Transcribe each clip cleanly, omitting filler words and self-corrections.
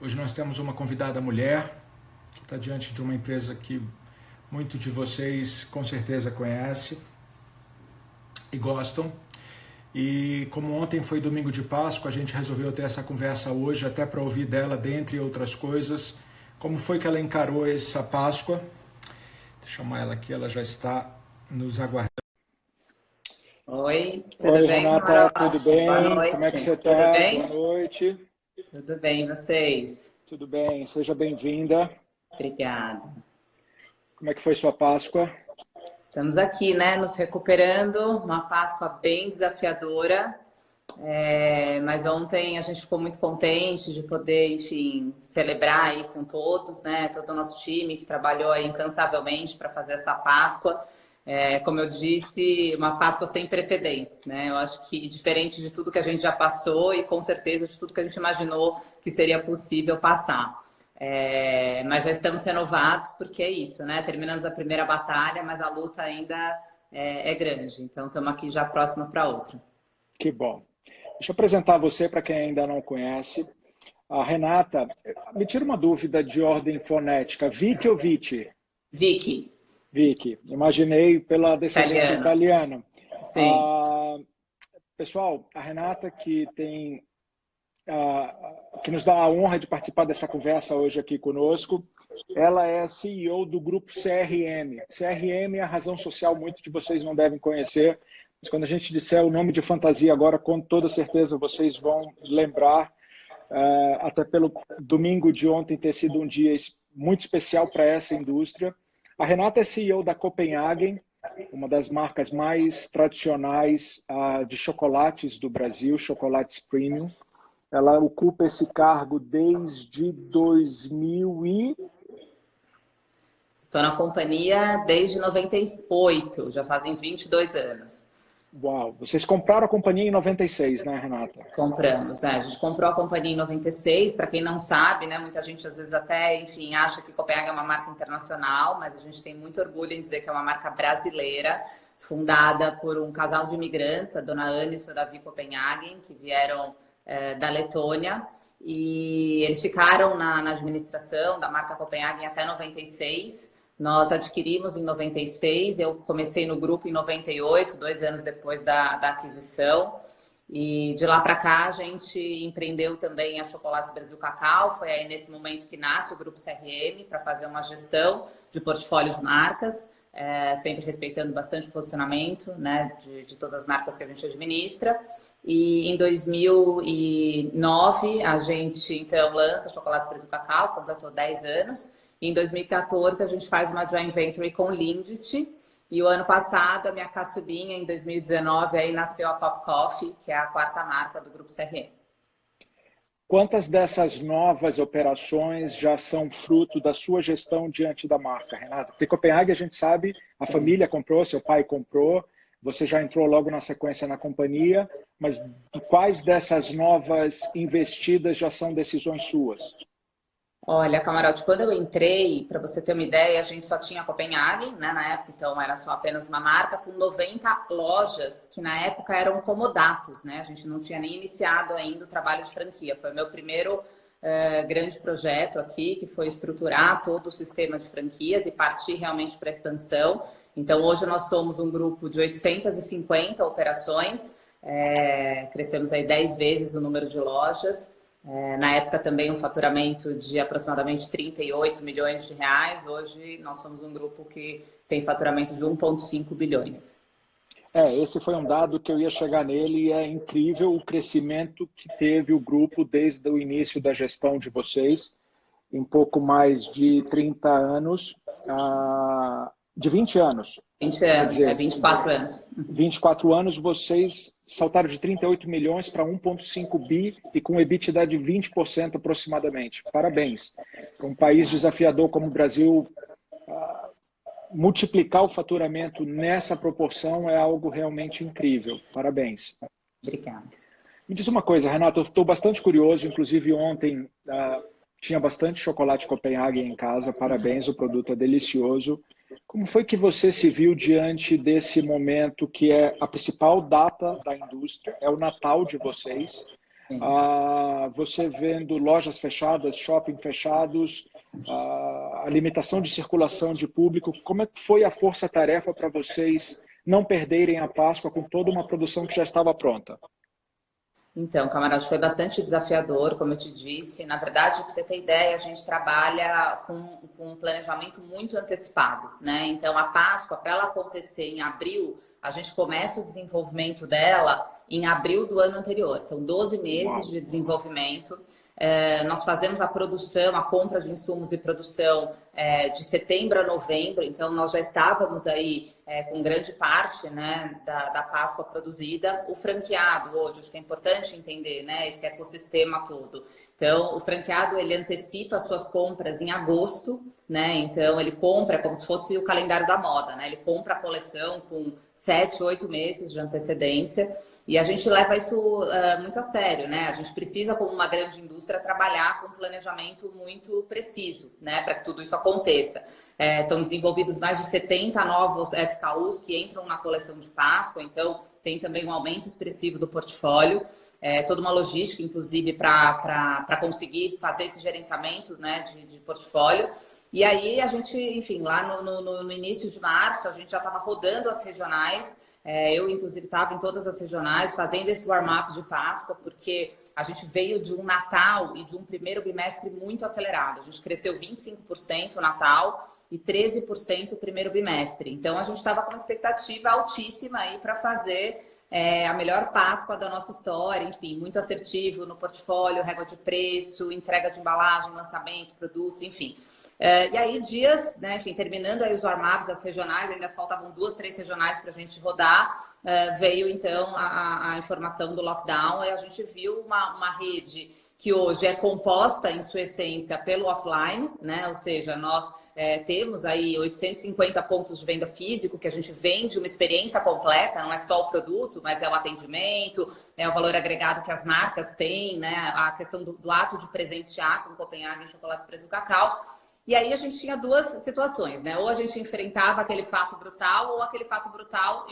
Hoje nós temos uma convidada mulher que está diante de uma empresa que muito de vocês com certeza conhece e gostam. E como ontem foi domingo de Páscoa, a gente resolveu ter essa conversa hoje, até para ouvir dela, dentre outras coisas, como foi que ela encarou essa Páscoa. Vou chamar ela aqui, ela já está nos aguardando. Oi, tudo Oi, bem, Renata, camarote? tudo bem? Boa noite. Como é que você Tudo está? bem? Boa noite. Tudo bem, vocês? Tudo bem, seja bem-vinda. Obrigada. Como é que foi sua Páscoa? Estamos aqui, né, nos recuperando, uma Páscoa bem desafiadora, mas ontem a gente ficou muito contente de poder, enfim, celebrar aí com todos, né, todo o nosso time que trabalhou aí incansavelmente para fazer essa Páscoa. Como eu disse, uma Páscoa sem precedentes, né? Eu acho que diferente de tudo que a gente já passou e com certeza de tudo que a gente imaginou que seria possível passar. Mas já estamos renovados porque é isso, né? Terminamos a primeira batalha, mas a luta ainda é grande. Então estamos aqui já próxima para outra. Que bom. Deixa eu apresentar você para quem ainda não conhece. A Renata, me tira uma dúvida de ordem fonética. Vicky ou Vici? Vicky. Vicky, imaginei pela descendência italiana. Sim. Pessoal, a Renata que nos dá a honra de participar dessa conversa hoje aqui conosco, ela é CEO do grupo CRM. CRM é a razão social, muitos de vocês não devem conhecer, mas quando a gente disser o nome de fantasia agora, com toda certeza vocês vão lembrar, até pelo domingo de ontem ter sido um dia muito especial para essa indústria. A Renata é CEO da Copenhagen, uma das marcas mais tradicionais de chocolates do Brasil, chocolates premium. Ela ocupa esse cargo desde 2000 e... Estou na companhia desde 98, já fazem 22 anos. Uau! Vocês compraram a companhia em 96, né, Renata? Compramos, A gente comprou a companhia em 96. Para quem não sabe, né? Muita gente às vezes até, enfim, acha que Copenhague é uma marca internacional, mas a gente tem muito orgulho em dizer que é uma marca brasileira, fundada por um casal de imigrantes, a dona Anne e o seu Davi Copenhagen, que vieram da Letônia, e eles ficaram na administração da marca Copenhagen até 96. Nós adquirimos em 96, eu comecei no grupo em 98, 2 anos depois da aquisição. E de lá para cá a gente empreendeu também a Chocolates Brasil Cacau. Foi aí nesse momento que nasce o grupo CRM para fazer uma gestão de portfólio de marcas, sempre respeitando bastante o posicionamento, né, de todas as marcas que a gente administra. E em 2009 a gente então lança Chocolates Brasil Cacau, completou 10 anos. Em 2014, a gente faz uma joint venture com Lindt. E o ano passado, a minha caçulinha, em 2019, aí nasceu a Pop Coffee, que é a 4ª marca do Grupo CRM. Quantas dessas novas operações já são fruto da sua gestão diante da marca, Renata? Porque Copenhague, a gente sabe, a família comprou, seu pai comprou, você já entrou logo na sequência na companhia, mas quais dessas novas investidas já são decisões suas? Olha, Camarote, quando eu entrei, para você ter uma ideia, a gente só tinha Copenhagen, né, na época, então era só apenas uma marca com 90 lojas, que na época eram comodatos, né? A gente não tinha nem iniciado ainda o trabalho de franquia. Foi o meu primeiro grande projeto aqui, que foi estruturar todo o sistema de franquias e partir realmente para a expansão. Então, hoje nós somos um grupo de 850 operações, crescemos aí 10 vezes o número de lojas. Na época também um faturamento de aproximadamente 38 milhões de reais. Hoje nós somos um grupo que tem faturamento de 1,5 bilhões. Esse foi um dado que eu ia chegar nele e é incrível o crescimento que teve o grupo desde o início da gestão de vocês, em pouco mais de 30 anos, de 20 anos. 20 anos, dizer, 24 anos. 24 anos, vocês saltaram de 38 milhões para 1,5 bi e com EBITDA de 20% aproximadamente. Parabéns. Para um país desafiador como o Brasil, multiplicar o faturamento nessa proporção é algo realmente incrível. Parabéns. Obrigada. Me diz uma coisa, Renata, eu estou bastante curioso, inclusive ontem tinha bastante chocolate Copenhagen em casa, parabéns, o produto é delicioso. Como foi que você se viu diante desse momento que é a principal data da indústria, é o Natal de vocês, você vendo lojas fechadas, shopping fechados, a limitação de circulação de público. Como é que foi a força-tarefa para vocês não perderem a Páscoa com toda uma produção que já estava pronta? Então, Camarote, foi bastante desafiador, como eu te disse. Na verdade, para você ter ideia, a gente trabalha com um planejamento muito antecipado, né? Então, a Páscoa, para ela acontecer em abril, a gente começa o desenvolvimento dela em abril do ano anterior. São 12 meses de desenvolvimento. Nós fazemos a produção, a compra de insumos e produção de setembro a novembro, então nós já estávamos aí com grande parte, né, da Páscoa produzida. O franqueado hoje, acho que é importante entender, né, esse ecossistema todo. Então, o franqueado, ele antecipa as suas compras em agosto, né, então ele compra como se fosse o calendário da moda, né, ele compra a coleção com 7, 8 meses de antecedência e a gente leva isso muito a sério, né, a gente precisa, como uma grande indústria, trabalhar com um planejamento muito preciso, né, para que tudo isso aconteça. São desenvolvidos mais de 70 novos SKUs que entram na coleção de Páscoa, então tem também um aumento expressivo do portfólio, toda uma logística, inclusive, para conseguir fazer esse gerenciamento, né, de portfólio. E aí a gente, enfim, lá no início de março, a gente já estava rodando as regionais, eu, inclusive, estava em todas as regionais, fazendo esse warm-up de Páscoa, porque a gente veio de um Natal e de um primeiro bimestre muito acelerado. A gente cresceu 25% no Natal e 13% o primeiro bimestre. Então, a gente estava com uma expectativa altíssima aí para fazer a melhor Páscoa da nossa história, enfim, muito assertivo no portfólio, régua de preço, entrega de embalagem, lançamentos, produtos, enfim. E aí, dias, né, enfim, terminando aí os warm-ups, as regionais, ainda faltavam 2, 3 regionais para a gente rodar, veio então a informação do lockdown e a gente viu uma rede que hoje é composta em sua essência pelo offline, né? Ou seja, nós temos aí 850 pontos de venda físico que a gente vende uma experiência completa, não é só o produto, mas é o atendimento, é o valor agregado que as marcas têm, né? A questão do ato de presentear com Copenhagen, Chocolates Preço do Cacau. E aí a gente tinha duas situações, né? Ou a gente enfrentava aquele fato brutal, ou aquele fato brutal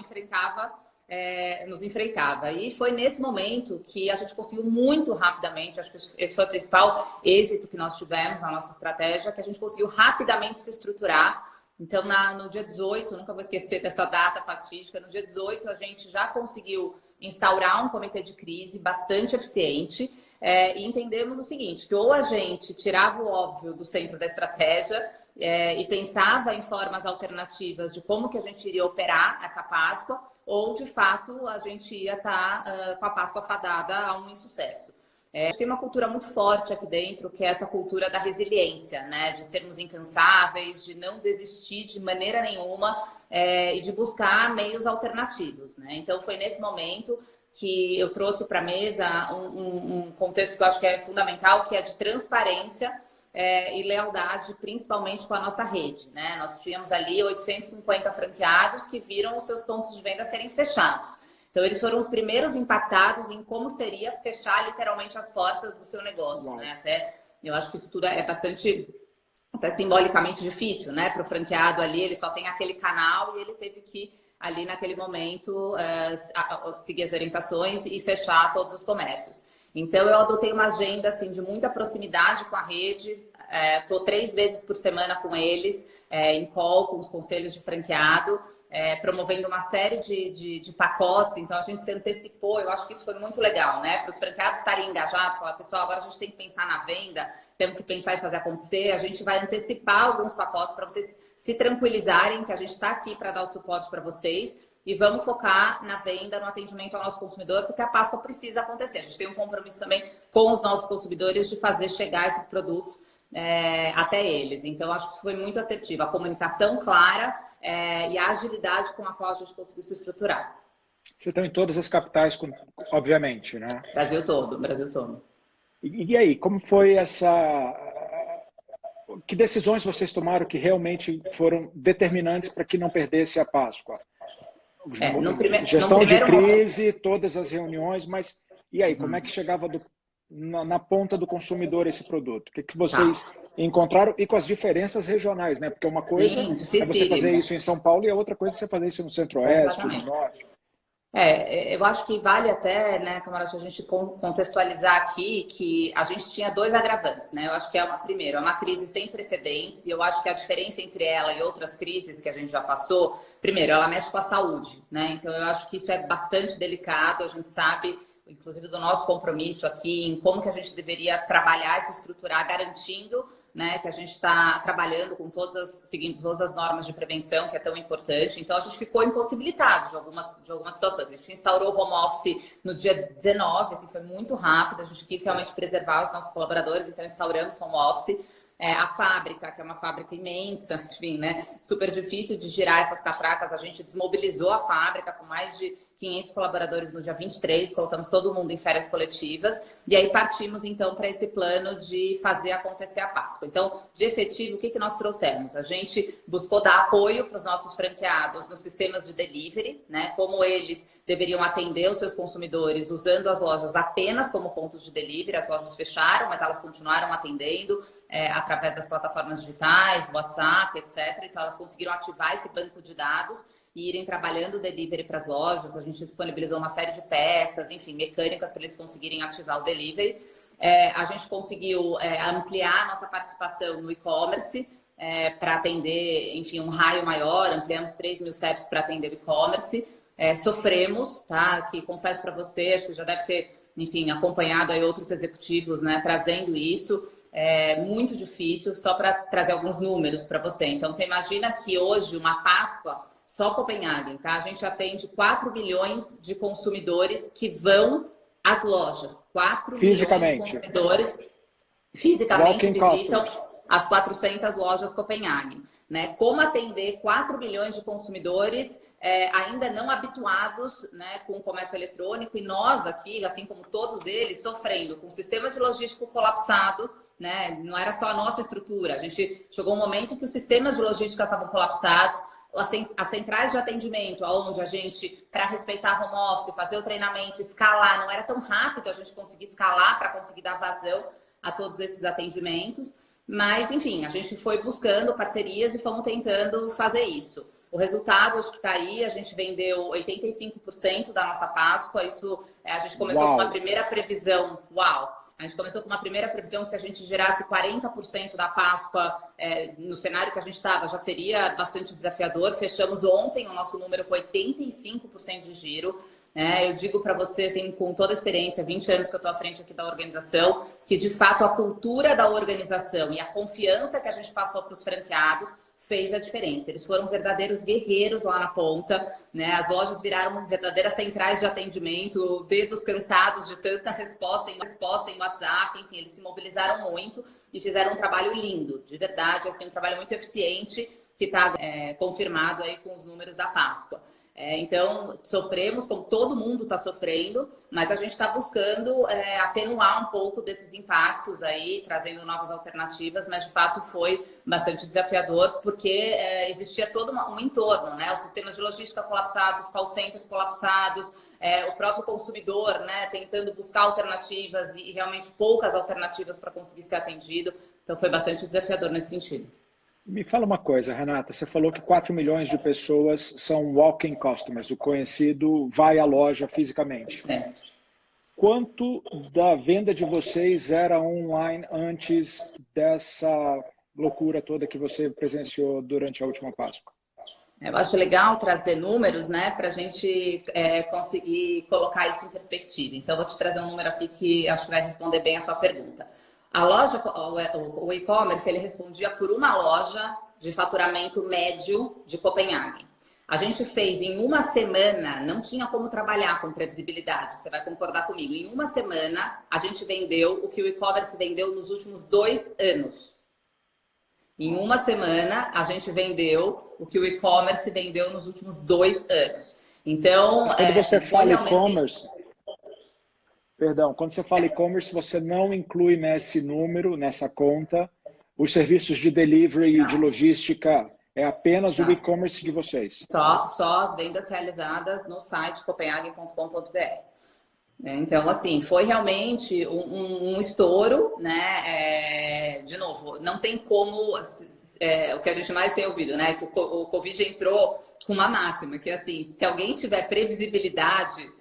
nos enfrentava. E foi nesse momento que a gente conseguiu muito rapidamente, acho que esse foi o principal êxito que nós tivemos na nossa estratégia, que a gente conseguiu rapidamente se estruturar. Então, no dia 18, nunca vou esquecer dessa data fatídica, no dia 18 a gente já conseguiu instaurar um comitê de crise bastante eficiente e entendemos o seguinte, que ou a gente tirava o óbvio do centro da estratégia e pensava em formas alternativas de como que a gente iria operar essa Páscoa, ou, de fato, a gente ia estar com a Páscoa fadada a um insucesso. A gente tem uma cultura muito forte aqui dentro, que é essa cultura da resiliência, né? De sermos incansáveis, de não desistir de maneira nenhuma e de buscar meios alternativos, né? Então, foi nesse momento que eu trouxe para a mesa um contexto que eu acho que é fundamental, que é de transparência e lealdade, principalmente com a nossa rede, né? Nós tínhamos ali 850 franqueados que viram os seus pontos de venda serem fechados. Então, eles foram os primeiros impactados em como seria fechar literalmente as portas do seu negócio, né? Até, eu acho que isso tudo é bastante, até simbolicamente difícil, né? Para o franqueado ali, ele só tem aquele canal e ele teve que, ali naquele momento, seguir as orientações e fechar todos os comércios. Então, eu adotei uma agenda assim, de muita proximidade com a rede. Estou 3 vezes por semana com eles, em call, com os conselhos de franqueado, promovendo uma série de pacotes. Então, a gente se antecipou. Eu acho que isso foi muito legal, né? Para os franqueados estarem engajados, falar, pessoal, agora a gente tem que pensar na venda, temos que pensar em fazer acontecer. A gente vai antecipar alguns pacotes para vocês se tranquilizarem que a gente está aqui para dar o suporte para vocês. E vamos focar na venda, no atendimento ao nosso consumidor, porque a Páscoa precisa acontecer. A gente tem um compromisso também com os nossos consumidores de fazer chegar esses produtos até eles. Então, acho que isso foi muito assertivo. A comunicação clara e a agilidade com a qual a gente conseguiu se estruturar. Você está em todas as capitais, obviamente, né? Brasil todo, Brasil todo. E aí, como foi essa... Que decisões vocês tomaram que realmente foram determinantes para que não perdesse a Páscoa? Gestão de crise, todas as reuniões, mas e aí, como é que chegava na ponta do consumidor esse produto? O que vocês encontraram e com as diferenças regionais, né? Porque uma coisa é você fazer isso em São Paulo e a outra coisa é você fazer isso no Centro-Oeste, no Norte. Eu acho que vale até, né, camarada, a gente contextualizar aqui que a gente tinha dois agravantes, né? Eu acho que primeiro, é uma crise sem precedentes, e eu acho que a diferença entre ela e outras crises que a gente já passou, primeiro, ela mexe com a saúde, né? Então, eu acho que isso é bastante delicado, a gente sabe, inclusive do nosso compromisso aqui, em como que a gente deveria trabalhar e se estruturar, garantindo, né, que a gente está trabalhando com seguindo todas as normas de prevenção, que é tão importante. Então, a gente ficou impossibilitado de algumas situações. A gente instaurou o home office no dia 19, assim, foi muito rápido. A gente quis realmente preservar os nossos colaboradores, então instauramos home office. A fábrica, que é uma fábrica imensa, enfim, né? Super difícil de girar essas catracas. A gente desmobilizou a fábrica com mais de 500 colaboradores no dia 23, colocamos todo mundo em férias coletivas. E aí partimos, então, para esse plano de fazer acontecer a Páscoa. Então, de efetivo, o que nós trouxemos? A gente buscou dar apoio para os nossos franqueados nos sistemas de delivery, né? Como eles deveriam atender os seus consumidores usando as lojas apenas como pontos de delivery. As lojas fecharam, mas elas continuaram atendendo. Através das plataformas digitais, WhatsApp, etc. Então, elas conseguiram ativar esse banco de dados e irem trabalhando o delivery para as lojas. A gente disponibilizou uma série de peças, enfim, mecânicas para eles conseguirem ativar o delivery. A gente conseguiu ampliar a nossa participação no e-commerce para atender, enfim, um raio maior. Ampliamos 3.000 CEPs para atender o e-commerce. Sofremos, tá? Que confesso para você, acho que já deve ter, enfim, acompanhado aí outros executivos, né, trazendo isso. Muito difícil, só para trazer alguns números para você. Então, você imagina que hoje, uma Páscoa, só Copenhague, tá? A gente atende 4 milhões de consumidores que vão às lojas. 4 milhões de consumidores fisicamente visitam as 400 lojas Copenhague. Né? Como atender 4 milhões de consumidores ainda não habituados, né, com o comércio eletrônico, e nós aqui, assim como todos eles, sofrendo com o sistema de logístico colapsado, né? Não era só a nossa estrutura. A gente chegou um momento que os sistemas de logística estavam colapsados, as centrais de atendimento, onde a gente, para respeitar home office, fazer o treinamento, escalar, não era tão rápido a gente conseguir escalar para conseguir dar vazão a todos esses atendimentos. Mas, enfim, a gente foi buscando parcerias e fomos tentando fazer isso. O resultado, acho que está aí, a gente vendeu 85% da nossa Páscoa. Isso, a gente começou com uma primeira previsão, a gente começou com uma primeira previsão que se a gente gerasse 40% da Páscoa no cenário que a gente estava, já seria bastante desafiador. Fechamos ontem o nosso número com 85% de giro. Eu digo para você, assim, com toda a experiência, 20 anos que eu estou à frente aqui da organização, que de fato a cultura da organização e a confiança que a gente passou para os franqueados fez a diferença. Eles foram verdadeiros guerreiros lá na ponta, né? As lojas viraram verdadeiras centrais de atendimento, dedos cansados de tanta resposta em WhatsApp, enfim, eles se mobilizaram muito e fizeram um trabalho lindo, de verdade, assim, um trabalho muito eficiente que está confirmado aí com os números da Páscoa. Então, sofremos, como todo mundo está sofrendo, mas a gente está buscando atenuar um pouco desses impactos aí, trazendo novas alternativas, mas de fato foi bastante desafiador, porque existia todo um entorno, né? Os sistemas de logística colapsados, os call centers colapsados, o próprio consumidor, né, tentando buscar alternativas e realmente poucas alternativas para conseguir ser atendido. Então, foi bastante desafiador nesse sentido. Me fala uma coisa, Renata, você falou que 4 milhões de pessoas são walk-in customers, o conhecido vai à loja fisicamente. Quanto da venda de vocês era online antes dessa loucura toda que você presenciou durante a última Páscoa? Eu acho legal trazer números, né, para a gente conseguir colocar isso em perspectiva. Então, eu vou te trazer um número aqui que acho que vai responder bem a sua pergunta. A loja, o e-commerce, ele respondia por uma loja de faturamento médio de Copenhague. A gente fez em uma semana, não tinha como trabalhar com previsibilidade, você vai concordar comigo. Em uma semana, a gente vendeu o que o e-commerce vendeu nos últimos 2 anos. Em uma semana, a gente vendeu o que o e-commerce vendeu nos últimos 2 anos. Então, quando você fala e-commerce... Perdão, quando você fala e-commerce, você não inclui nesse número, nessa conta, os serviços de delivery e de logística, é apenas o e-commerce de vocês? Só as vendas realizadas no site copenhagen.com.br. Então, assim, foi realmente um estouro, né? De novo, não tem como, o que a gente mais tem ouvido, né? Que o Covid entrou com uma máxima, que assim, se alguém tiver previsibilidade,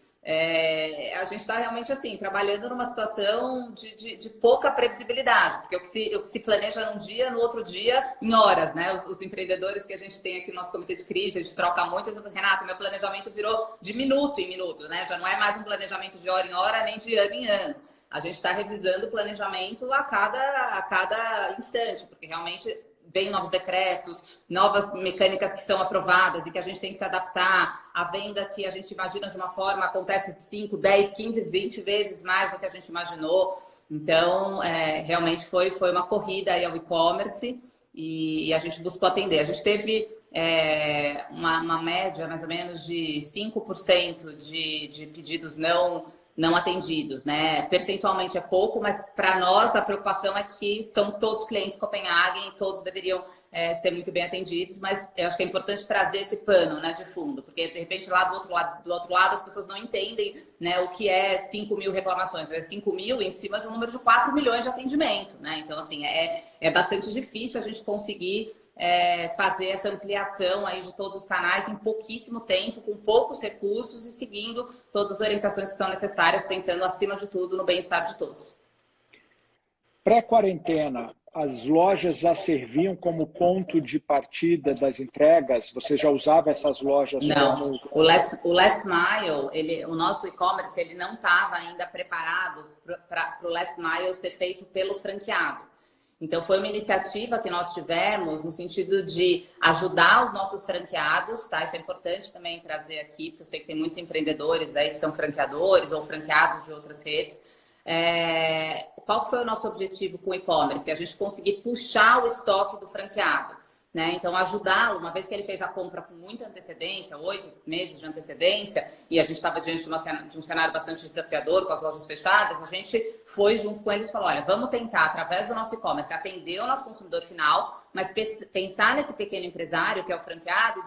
a gente está realmente assim, trabalhando numa situação de pouca previsibilidade, porque o que se planeja num dia, no outro dia, em horas, né? Os empreendedores que a gente tem aqui no nosso comitê de crise, a gente troca muito, Renato, meu planejamento virou de minuto em minuto, né? Já não é mais um planejamento de hora em hora, nem de ano em ano. A gente está revisando o planejamento a cada instante, porque realmente vem novos decretos, novas mecânicas que são aprovadas e que a gente tem que se adaptar. A venda que a gente imagina de uma forma acontece 5, 10, 15, 20 vezes mais do que a gente imaginou. Então, realmente foi uma corrida aí ao e-commerce e a gente buscou atender. A gente teve uma média, mais ou menos, de 5% de pedidos não atendidos, né? Percentualmente é pouco, mas para nós a preocupação é que são todos clientes Copenhagen e todos deveriam ser muito bem atendidos, mas eu acho que é importante trazer esse pano, né, de fundo, porque de repente lá do outro lado as pessoas não entendem, né, o que é 5 mil reclamações, é 5 mil em cima de um número de 4 milhões de atendimento, né? Então, assim, é bastante difícil a gente conseguir fazer essa ampliação aí de todos os canais em pouquíssimo tempo, com poucos recursos e seguindo todas as orientações que são necessárias, pensando acima de tudo no bem-estar de todos. Pré-quarentena, as lojas já serviam como ponto de partida das entregas? Você já usava essas lojas? Não, o last mile, o nosso e-commerce, ele não estava ainda preparado para o last mile ser feito pelo franqueado. Então, foi uma iniciativa que nós tivemos no sentido de ajudar os nossos franqueados, tá? Isso é importante também trazer aqui, porque eu sei que tem muitos empreendedores aí que são franqueadores ou franqueados de outras redes. Qual que foi o nosso objetivo com o e-commerce? A gente conseguir puxar o estoque do franqueado, né? Então, ajudá-lo, uma vez que ele fez a compra com muita antecedência, 8 meses de antecedência, e a gente estava diante de um cenário bastante desafiador, com as lojas fechadas, a gente foi junto com eles e falou, olha, vamos tentar, através do nosso e-commerce, atender o nosso consumidor final, mas pensar nesse pequeno empresário, que é o franqueado,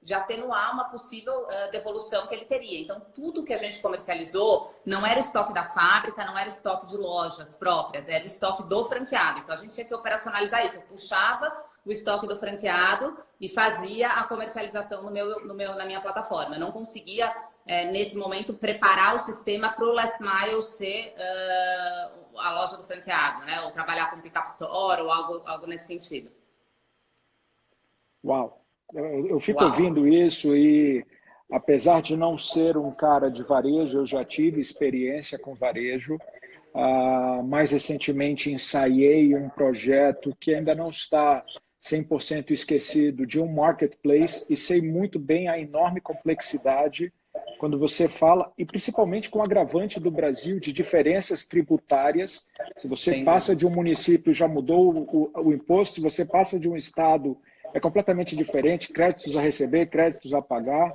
de atenuar uma possível devolução que ele teria. Então, tudo que a gente comercializou não era estoque da fábrica, não era estoque de lojas próprias, era o estoque do franqueado. Então, a gente tinha que operacionalizar isso. Eu puxava o estoque do franqueado e fazia a comercialização na minha plataforma. Eu não conseguia, nesse momento, preparar o sistema para o last mile ser a loja do franqueado, né? Ou trabalhar com pick-up store ou algo nesse sentido. Uau! Eu fico ouvindo isso e, apesar de não ser um cara de varejo, eu já tive experiência com varejo. Mais recentemente ensaiei um projeto que ainda não está 100% esquecido, de um marketplace, e sei muito bem a enorme complexidade quando você fala, e principalmente com o agravante do Brasil, de diferenças tributárias. Se você passa de um município, já mudou o imposto, se você passa de um estado, é completamente diferente, créditos a receber, créditos a pagar.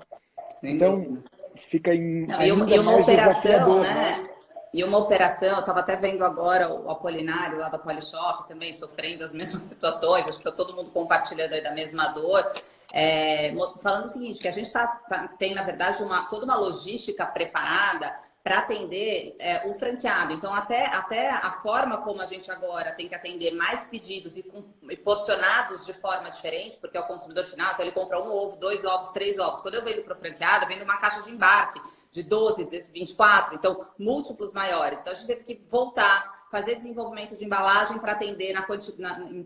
Então, fica ainda mais desafiador, né? E uma operação, eu estava até vendo agora o Apolinário lá da Polishop também sofrendo as mesmas situações, acho que está todo mundo compartilhando aí da mesma dor, falando o seguinte, que a gente tem, na verdade, toda uma logística preparada para atender o franqueado. Então, até a forma como a gente agora tem que atender mais pedidos e porcionados de forma diferente, porque é o consumidor final, então ele compra um ovo, 2 ovos, 3 ovos. Quando eu vendo para o franqueado, eu vendo uma caixa de embarque de 12, 24, então múltiplos maiores. Então a gente teve que voltar, fazer desenvolvimento de embalagem para atender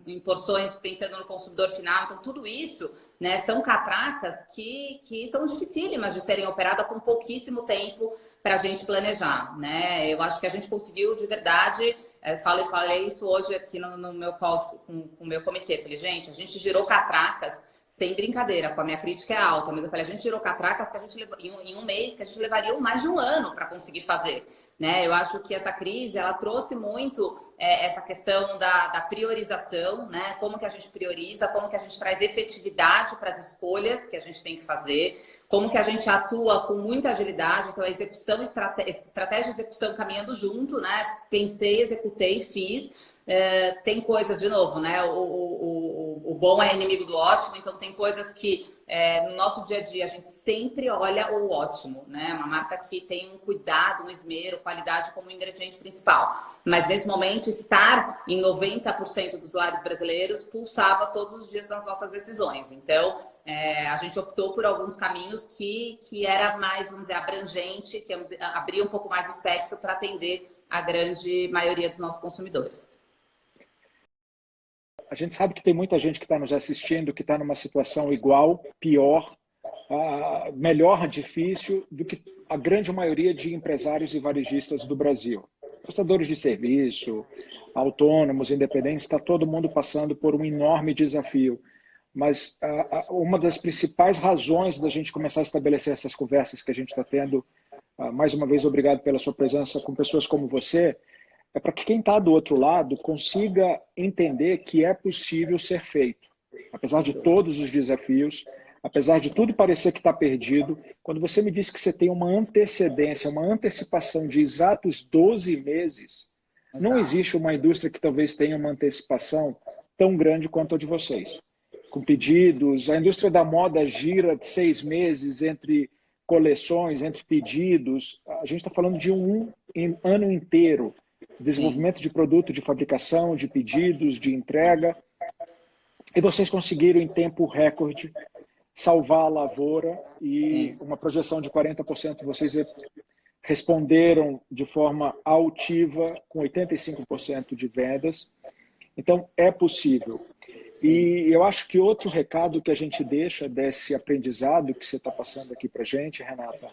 em porções, pensando no consumidor final. Então tudo isso, né, são catracas que são dificílimas de serem operadas com pouquíssimo tempo para a gente planejar, né? Eu acho que a gente conseguiu de verdade, falei isso hoje aqui no meu call com o meu comitê. Falei, gente, a gente girou catracas sem brincadeira, com a minha crítica é alta, mas eu falei, a gente tirou catracas que a gente em um mês que a gente levaria mais de um ano para conseguir fazer, né? Eu acho que essa crise, ela trouxe muito essa questão da priorização, né? Como que a gente prioriza, como que a gente traz efetividade para as escolhas que a gente tem que fazer, como que a gente atua com muita agilidade, então a execução, estratégia de execução caminhando junto, né? Pensei, executei, fiz. Tem coisas, de novo, né? O o bom é inimigo do ótimo, então tem coisas que no nosso dia a dia a gente sempre olha o ótimo, né? Uma marca que tem um cuidado, um esmero, qualidade como ingrediente principal. Mas nesse momento, estar em 90% dos lares brasileiros pulsava todos os dias das nossas decisões. Então, a gente optou por alguns caminhos que era mais, vamos dizer, abrangente, que abria um pouco mais o espectro para atender a grande maioria dos nossos consumidores. A gente sabe que tem muita gente que está nos assistindo que está numa situação igual, pior, melhor difícil do que a grande maioria de empresários e varejistas do Brasil. Prestadores de serviço, autônomos, independentes, está todo mundo passando por um enorme desafio. Mas uma das principais razões da gente começar a estabelecer essas conversas que a gente está tendo, mais uma vez, obrigado pela sua presença com pessoas como você, é para que quem está do outro lado consiga entender que é possível ser feito. Apesar de todos os desafios, apesar de tudo parecer que está perdido, quando você me disse que você tem uma antecedência, uma antecipação de exatos 12 meses, não existe uma indústria que talvez tenha uma antecipação tão grande quanto a de vocês. Com pedidos, a indústria da moda gira de 6 meses entre coleções, entre pedidos. A gente está falando de um ano inteiro. Desenvolvimento Sim. de produto, de fabricação, de pedidos, de entrega. E vocês conseguiram, em tempo recorde, salvar a lavoura e Sim. uma projeção de 40%. Vocês responderam de forma altiva, com 85% de vendas. Então, é possível. Sim. E eu acho que outro recado que a gente deixa desse aprendizado que você está passando aqui para a gente, Renata,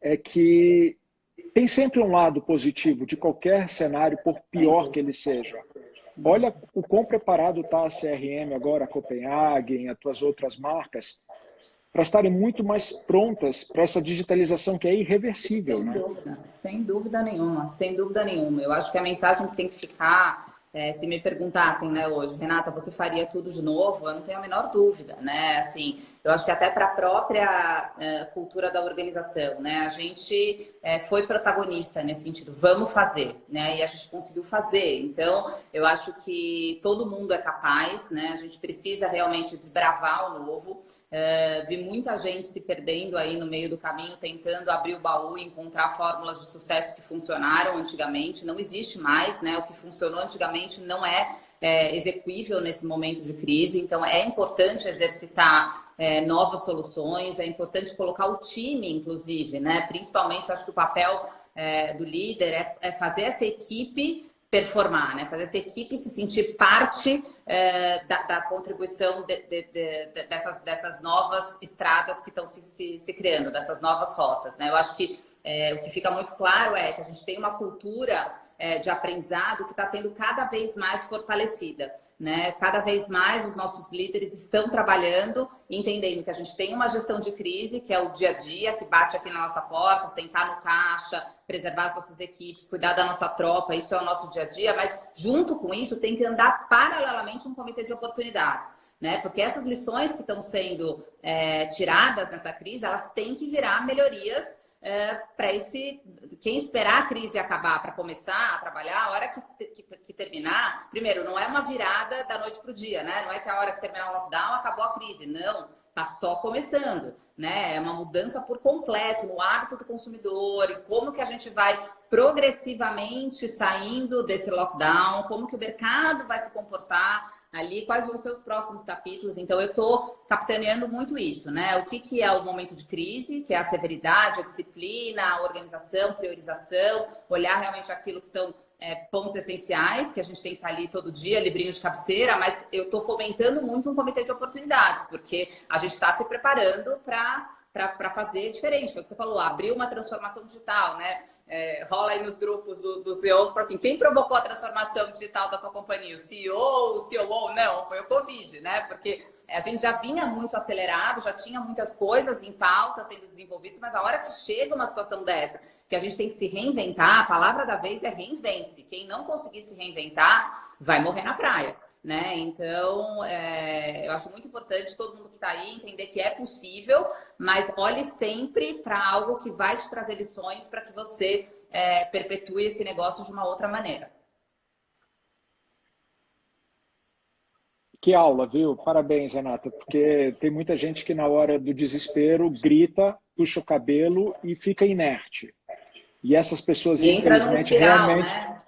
é que tem sempre um lado positivo de qualquer cenário, por pior que ele seja. Olha o quão preparado está a CRM agora, a Copenhagen, as tuas outras marcas, para estarem muito mais prontas para essa digitalização que é irreversível. Sem dúvida, sem dúvida nenhuma, sem dúvida nenhuma. Eu acho que a mensagem que tem que ficar... se me perguntassem, né, hoje, Renata, você faria tudo de novo? Eu não tenho a menor dúvida, né? Assim, eu acho que até para a própria cultura da organização, né? A gente foi protagonista nesse sentido, vamos fazer, né? E a gente conseguiu fazer. Então, eu acho que todo mundo é capaz, né? A gente precisa realmente desbravar o novo. Vi muita gente se perdendo aí no meio do caminho, tentando abrir o baú e encontrar fórmulas de sucesso que funcionaram antigamente. Não existe mais, né? O que funcionou antigamente não é execuível nesse momento de crise. Então, é importante exercitar novas soluções, é importante colocar o time, inclusive, né? Principalmente, acho que o papel do líder é fazer essa equipe performar, né? Fazer essa equipe se sentir parte da contribuição dessas novas estradas que estão se criando, dessas novas rotas, né? Eu acho que o que fica muito claro é que a gente tem uma cultura de aprendizado que está sendo cada vez mais fortalecida, né? Cada vez mais os nossos líderes estão trabalhando, entendendo que a gente tem uma gestão de crise, que é o dia a dia, que bate aqui na nossa porta, sentar no caixa, preservar as nossas equipes, cuidar da nossa tropa, isso é o nosso dia a dia, mas junto com isso tem que andar paralelamente um comitê de oportunidades, né? Porque essas lições que estão sendo tiradas nessa crise, elas têm que virar melhorias para quem esperar a crise acabar para começar a trabalhar, a hora que terminar, primeiro, não é uma virada da noite para o dia, né? Não é que a hora que terminar o lockdown acabou a crise, não, tá só começando, né? É uma mudança por completo no hábito do consumidor, e como que a gente vai progressivamente saindo desse lockdown, como que o mercado vai se comportar ali, quais vão ser os próximos capítulos. Então, eu estou capitaneando muito isso, né? O que é o momento de crise, que é a severidade, a disciplina, a organização, priorização, olhar realmente aquilo que são pontos essenciais, que a gente tem que estar ali todo dia, livrinho de cabeceira, mas eu estou fomentando muito um comitê de oportunidades, porque a gente está se preparando para fazer diferente. Foi o que você falou, abrir uma transformação digital, né? Rola aí nos grupos dos CEOs para assim, quem provocou a transformação digital da tua companhia? O CEO, o COO? Não, foi o Covid, né? Porque a gente já vinha muito acelerado, já tinha muitas coisas em pauta sendo desenvolvidas, mas a hora que chega uma situação dessa, que a gente tem que se reinventar, a palavra da vez é reinvente-se. Quem não conseguir se reinventar, vai morrer na praia, né? Então, eu acho muito importante todo mundo que está aí entender que é possível, mas olhe sempre para algo que vai te trazer lições para que você perpetue esse negócio de uma outra maneira. Que aula, viu? Parabéns, Renata, porque tem muita gente que na hora do desespero grita, puxa o cabelo e fica inerte. E essas pessoas, E entra numa infelizmente, espiral, realmente, né?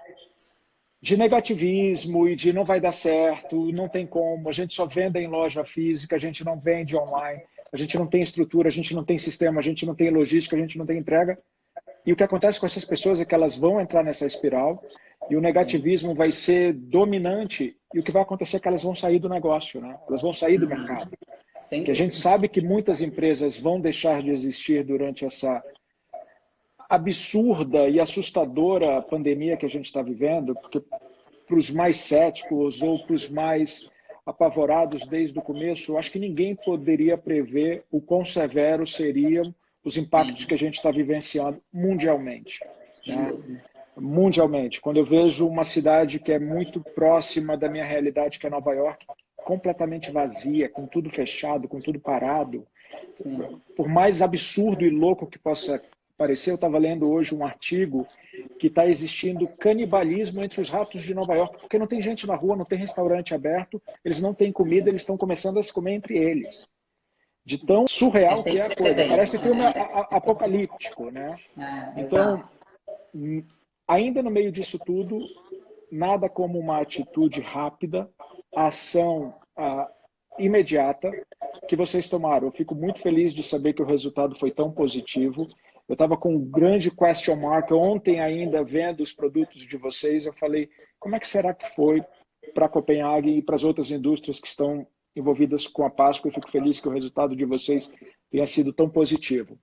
de negativismo e de não vai dar certo, não tem como, a gente só vende em loja física, a gente não vende online, a gente não tem estrutura, a gente não tem sistema, a gente não tem logística, a gente não tem entrega. E o que acontece com essas pessoas é que elas vão entrar nessa espiral e o Sim. negativismo vai ser dominante e o que vai acontecer é que elas vão sair do negócio, né? Elas vão sair do mercado. Sem Que a gente dúvida. sabe que muitas empresas vão deixar de existir durante essa absurda e assustadora pandemia que a gente está vivendo, porque para os mais céticos ou para os mais apavorados desde o começo, eu acho que ninguém poderia prever o quão severos seriam os impactos que a gente está vivenciando mundialmente, Sem né? dúvida. Mundialmente. Quando eu vejo uma cidade que é muito próxima da minha realidade, que é Nova York, completamente vazia, com tudo fechado, com tudo parado, Sim. por mais absurdo e louco que possa parecer, eu estava lendo hoje um artigo que está existindo canibalismo entre os ratos de Nova York, porque não tem gente na rua, não tem restaurante aberto, eles não têm comida, eles estão começando a se comer entre eles. De tão É surreal que sem é a coisa. precedentes, Parece filme né? apocalíptico, né? Então, Exato. ainda no meio disso tudo, nada como uma atitude rápida, ação imediata que vocês tomaram. Eu fico muito feliz de saber que o resultado foi tão positivo. Eu estava com um grande question mark ontem ainda vendo os produtos de vocês. Eu falei, como é que será que foi para Copenhague e para as outras indústrias que estão envolvidas com a Páscoa? Eu fico feliz que o resultado de vocês tenha sido tão positivo.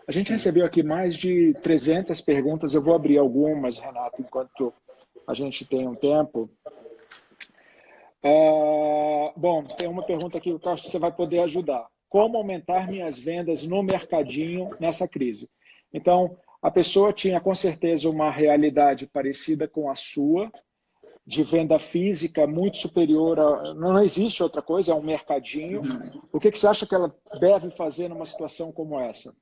A gente Sim. recebeu aqui mais de 300 perguntas. Eu vou abrir algumas, Renato, enquanto a gente tem um tempo. Bom, tem uma pergunta aqui que eu acho que você vai poder ajudar. Como aumentar minhas vendas no mercadinho nessa crise? Então, a pessoa tinha com certeza uma realidade parecida com a sua, de venda física muito superior a... Não existe outra coisa, é um mercadinho. O que você acha que ela deve fazer numa situação como essa?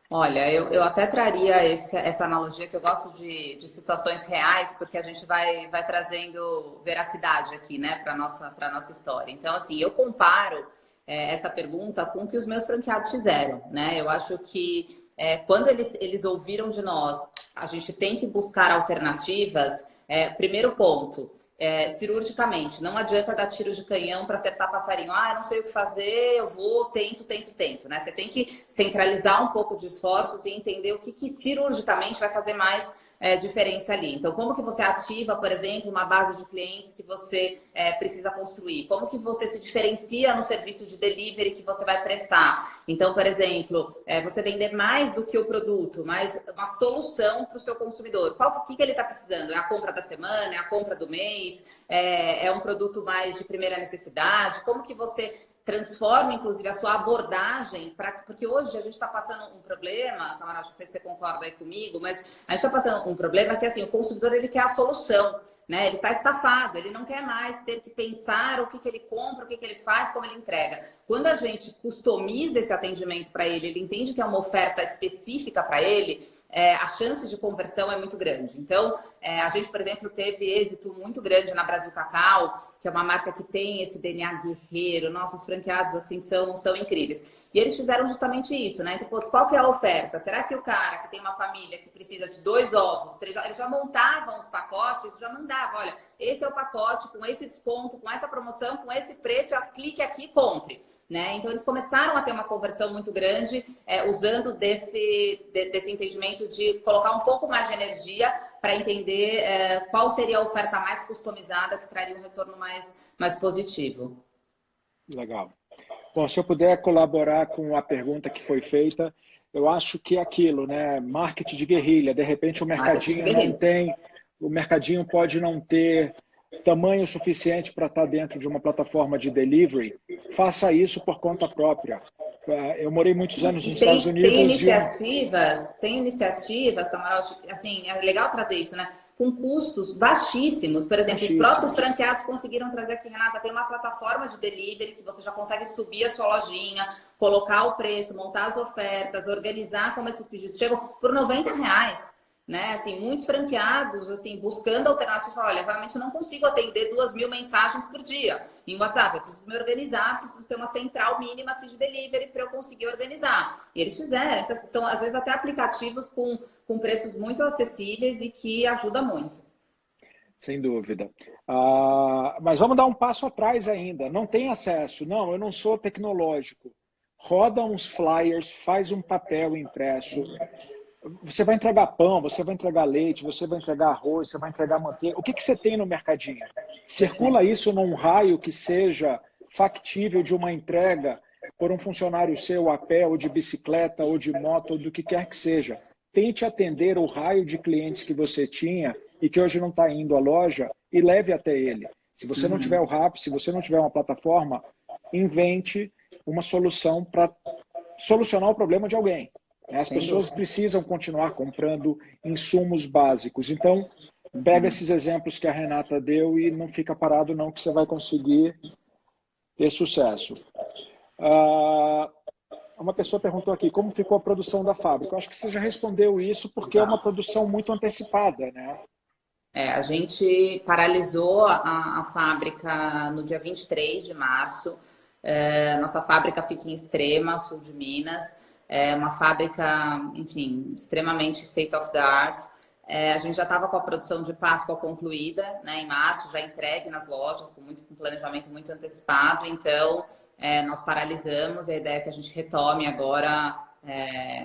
Olha, eu até traria essa analogia que eu gosto de situações reais, porque a gente vai trazendo veracidade aqui, né, para nossa história. Então, assim, eu comparo essa pergunta com o que os meus franqueados fizeram, né? Eu acho que quando eles ouviram de nós, a gente tem que buscar alternativas. Primeiro ponto. Cirurgicamente, não adianta dar tiro de canhão para acertar passarinho. Ah, eu não sei o que fazer, eu vou, tento, né? Você tem que centralizar um pouco de esforços e entender o que cirurgicamente vai fazer mais diferença ali. Então, como que você ativa, por exemplo, uma base de clientes que você precisa construir? Como que você se diferencia no serviço de delivery que você vai prestar? Então, por exemplo, você vender mais do que o produto, mas uma solução para o seu consumidor. O que ele está precisando? É a compra da semana? É a compra do mês? É um produto mais de primeira necessidade? Como que você transforma, inclusive, a sua abordagem, porque hoje a gente está passando um problema, camarada, não sei se você concorda aí comigo, mas a gente está passando um problema que, assim, o consumidor, ele quer a solução, né? Ele está estafado, ele não quer mais ter que pensar o que ele compra, o que ele faz, como ele entrega. Quando a gente customiza esse atendimento para ele, ele entende que é uma oferta específica para ele, a chance de conversão é muito grande. Então, a gente, por exemplo, teve êxito muito grande na Brasil Cacau, que é uma marca que tem esse DNA guerreiro. Nossos franqueados, assim, são incríveis. E eles fizeram justamente isso, né? Então, pô, qual que é a oferta? Será que o cara que tem uma família que precisa de 2 ovos, 3 ovos, eles já montavam os pacotes, já mandavam, olha, esse é o pacote com esse desconto, com essa promoção, com esse preço, clique aqui e compre. Né? Então, eles começaram a ter uma conversão muito grande usando desse entendimento de colocar um pouco mais de energia para entender qual seria a oferta mais customizada que traria um retorno mais positivo. Legal. Bom, se eu puder colaborar com a pergunta que foi feita, eu acho que é aquilo, né? Marketing de guerrilha. De repente o mercadinho não tem, o mercadinho pode não ter tamanho suficiente para estar dentro de uma plataforma de delivery. Faça isso por conta própria. Eu morei muitos anos nos Estados Unidos. Tem iniciativas, camarote, assim, é legal trazer isso, né? Com custos baixíssimos. Por exemplo, os próprios franqueados conseguiram trazer aqui, Renata, tem uma plataforma de delivery que você já consegue subir a sua lojinha, colocar o preço, montar as ofertas, organizar como esses pedidos chegam por R$90. né? Assim, muitos franqueados, assim, buscando alternativas. Olha, realmente eu não consigo atender 2.000 mensagens por dia em WhatsApp. Eu preciso me organizar, preciso ter uma central mínima aqui de delivery para eu conseguir organizar. E eles fizeram. Então, assim, são, às vezes, até aplicativos com preços muito acessíveis e que ajuda muito. Sem dúvida. Mas vamos dar um passo atrás ainda. Não tem acesso. Não, eu não sou tecnológico. Roda uns flyers, faz um papel impresso. Você vai entregar pão, você vai entregar leite, você vai entregar arroz, você vai entregar manteiga. O que você tem no mercadinho? Circula isso num raio que seja factível de uma entrega por um funcionário seu a pé, ou de bicicleta, ou de moto, ou do que quer que seja. Tente atender o raio de clientes que você tinha e que hoje não está indo à loja e leve até ele. Se você não tiver o Rappi, se você não tiver uma plataforma, invente uma solução para solucionar o problema de alguém. As pessoas precisam continuar comprando insumos básicos. Então, pega esses exemplos que a Renata deu e não fica parado não, que você vai conseguir ter sucesso. Uma pessoa perguntou aqui, como ficou a produção da fábrica? Eu acho que você já respondeu isso, porque é uma produção muito antecipada, né? A gente paralisou a fábrica no dia 23 de março. Nossa fábrica fica em Extrema, sul de Minas. É uma fábrica, enfim, extremamente state of the art. A gente já estava com a produção de Páscoa concluída, né, em março, já entregue nas lojas, com um planejamento muito antecipado. Então, nós paralisamos. A ideia é que a gente retome agora,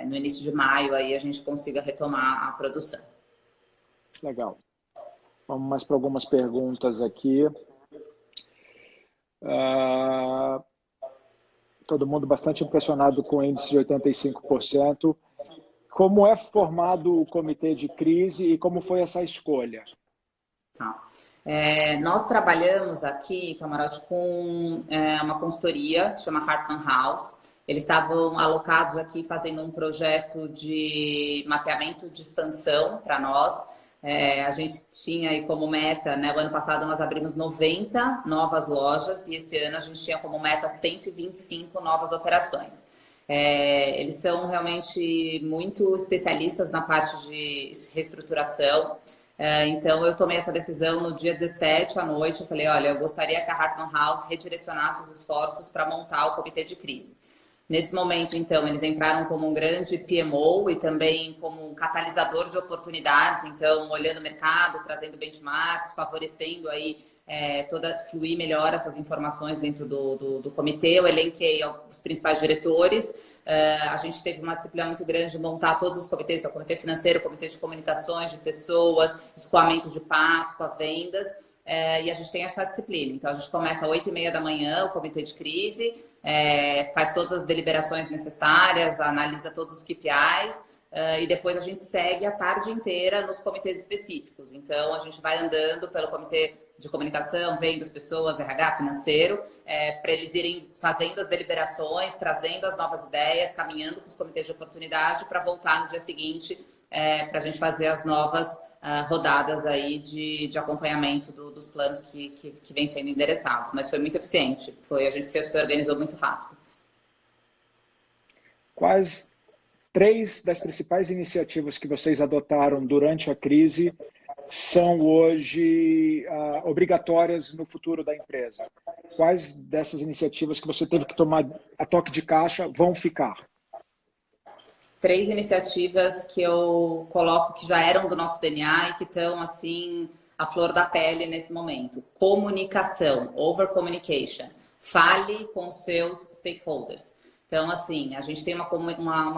no início de maio, aí a gente consiga retomar a produção. Legal. Vamos mais para algumas perguntas aqui. Todo mundo bastante impressionado com o índice de 85%. Como é formado o comitê de crise e como foi essa escolha? Nós trabalhamos aqui, Camarote, com uma consultoria, chama Hartman House. Eles estavam alocados aqui fazendo um projeto de mapeamento de expansão para nós. A gente tinha aí como meta, né, o ano passado nós abrimos 90 novas lojas e esse ano a gente tinha como meta 125 novas operações. Eles são realmente muito especialistas na parte de reestruturação. Então eu tomei essa decisão no dia 17 à noite. Eu falei, olha, eu gostaria que a Hartman House redirecionasse os esforços para montar o comitê de crise. Nesse momento, então, eles entraram como um grande PMO e também como um catalisador de oportunidades, então, olhando o mercado, trazendo benchmarks, favorecendo aí fluir melhor essas informações dentro do comitê. Eu elenquei os principais diretores. A gente teve uma disciplina muito grande de montar todos os comitês, então, o comitê financeiro, o comitê de comunicações de pessoas, escoamento de Páscoa, vendas. E a gente tem essa disciplina. Então, a gente começa às 8h30 da manhã, o comitê de crise, faz todas as deliberações necessárias, analisa todos os KPIs, e depois a gente segue a tarde inteira nos comitês específicos. Então, a gente vai andando pelo comitê de comunicação, vendo as pessoas, RH, financeiro, para eles irem fazendo as deliberações, trazendo as novas ideias, caminhando com os comitês de oportunidade para voltar no dia seguinte para a gente fazer as novas rodadas aí de acompanhamento dos planos que vêm sendo endereçados. Mas foi muito eficiente, a gente se organizou muito rápido. Quais 3 das principais iniciativas que vocês adotaram durante a crise são hoje obrigatórias no futuro da empresa? Quais dessas iniciativas que você teve que tomar a toque de caixa vão ficar? 3 iniciativas que eu coloco que já eram do nosso DNA e que estão, assim, à flor da pele nesse momento. Comunicação, over communication. Fale com seus stakeholders. Então, assim, a gente tem uma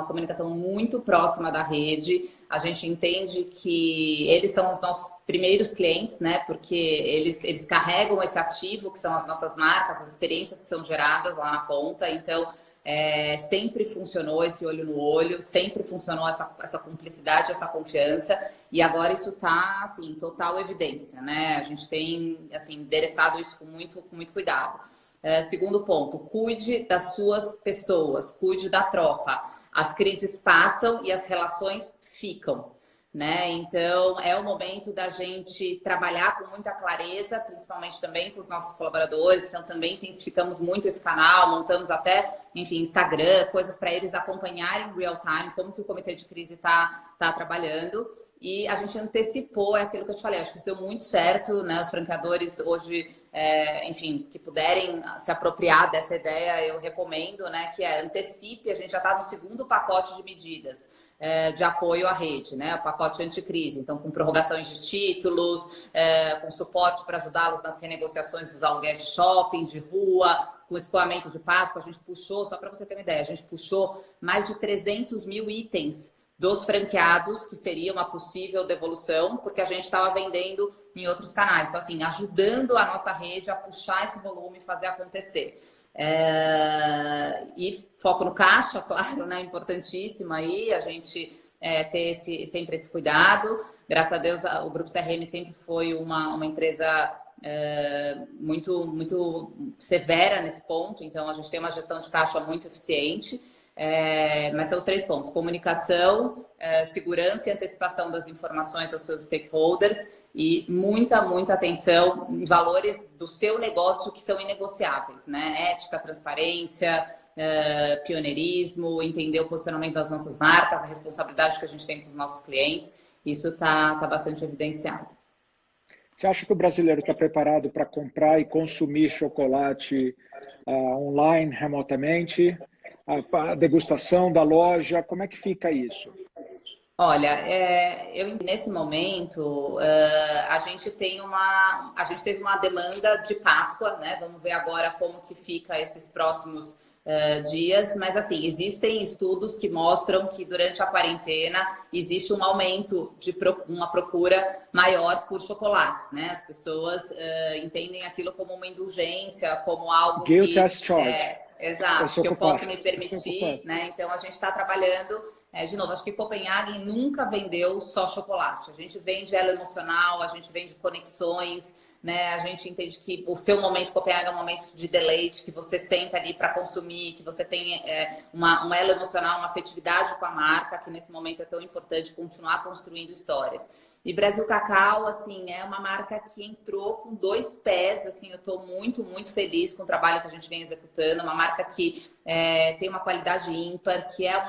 comunicação muito próxima da rede. A gente entende que eles são os nossos primeiros clientes, né? Porque eles carregam esse ativo, que são as nossas marcas, as experiências que são geradas lá na ponta. Então, sempre funcionou esse olho no olho, sempre funcionou essa cumplicidade, essa confiança, e agora isso está, assim, em total evidência, né? A gente tem, assim, endereçado isso com muito cuidado. Segundo ponto, cuide das suas pessoas, cuide da tropa. As crises passam e as relações ficam. né? Então, é o momento da gente trabalhar com muita clareza, principalmente também com os nossos colaboradores. Então, também intensificamos muito esse canal, montamos até, enfim, Instagram, coisas para eles acompanharem em real time, como que o comitê de crise tá trabalhando. E a gente antecipou, é aquilo que eu te falei, acho que isso deu muito certo, né? Os franqueadores hoje, enfim, que puderem se apropriar dessa ideia, eu recomendo, né? Que antecipe, a gente já está no segundo pacote de medidas de apoio à rede, né? O pacote anticrise, então com prorrogações de títulos, com suporte para ajudá-los nas renegociações dos aluguéis de shoppings, de rua, com escoamento de Páscoa, a gente puxou, só para você ter uma ideia, a gente puxou mais de 300 mil itens dos franqueados, que seria uma possível devolução, porque a gente estava vendendo em outros canais. Então, assim, ajudando a nossa rede a puxar esse volume e fazer acontecer. E foco no caixa, claro, né? Importantíssimo aí, a gente ter sempre esse cuidado. Graças a Deus, o Grupo CRM sempre foi uma empresa muito, muito severa nesse ponto, então a gente tem uma gestão de caixa muito eficiente. Mas são os 3 pontos: comunicação, segurança e antecipação das informações aos seus stakeholders e muita, muita atenção em valores do seu negócio que são inegociáveis, né? Ética, transparência, pioneirismo, entender o posicionamento das nossas marcas, a responsabilidade que a gente tem com os nossos clientes. Isso está bastante evidenciado. Você acha que o brasileiro está preparado para comprar e consumir chocolate online, remotamente? A degustação da loja, como é que fica isso? Olha, nesse momento a gente teve uma demanda de Páscoa, né? Vamos ver agora como que fica esses próximos dias, mas assim, existem estudos que mostram que durante a quarentena existe um aumento de uma procura maior por chocolates, né? As pessoas entendem aquilo como uma indulgência, como algo Guilt que as charged. exato, que eu posso me permitir, né? Então a gente está trabalhando, de novo, acho que Copenhagen nunca vendeu só chocolate. A gente vende elo emocional, a gente vende conexões, né? A gente entende que o seu momento Copenhagen é um momento de deleite, que você senta ali para consumir, que você tem um elo emocional, uma afetividade com a marca, que nesse momento é tão importante continuar construindo histórias. E Brasil Cacau, assim, é uma marca que entrou com 2 pés, assim, eu estou muito, muito feliz com o trabalho que a gente vem executando, uma marca que tem uma qualidade ímpar, que é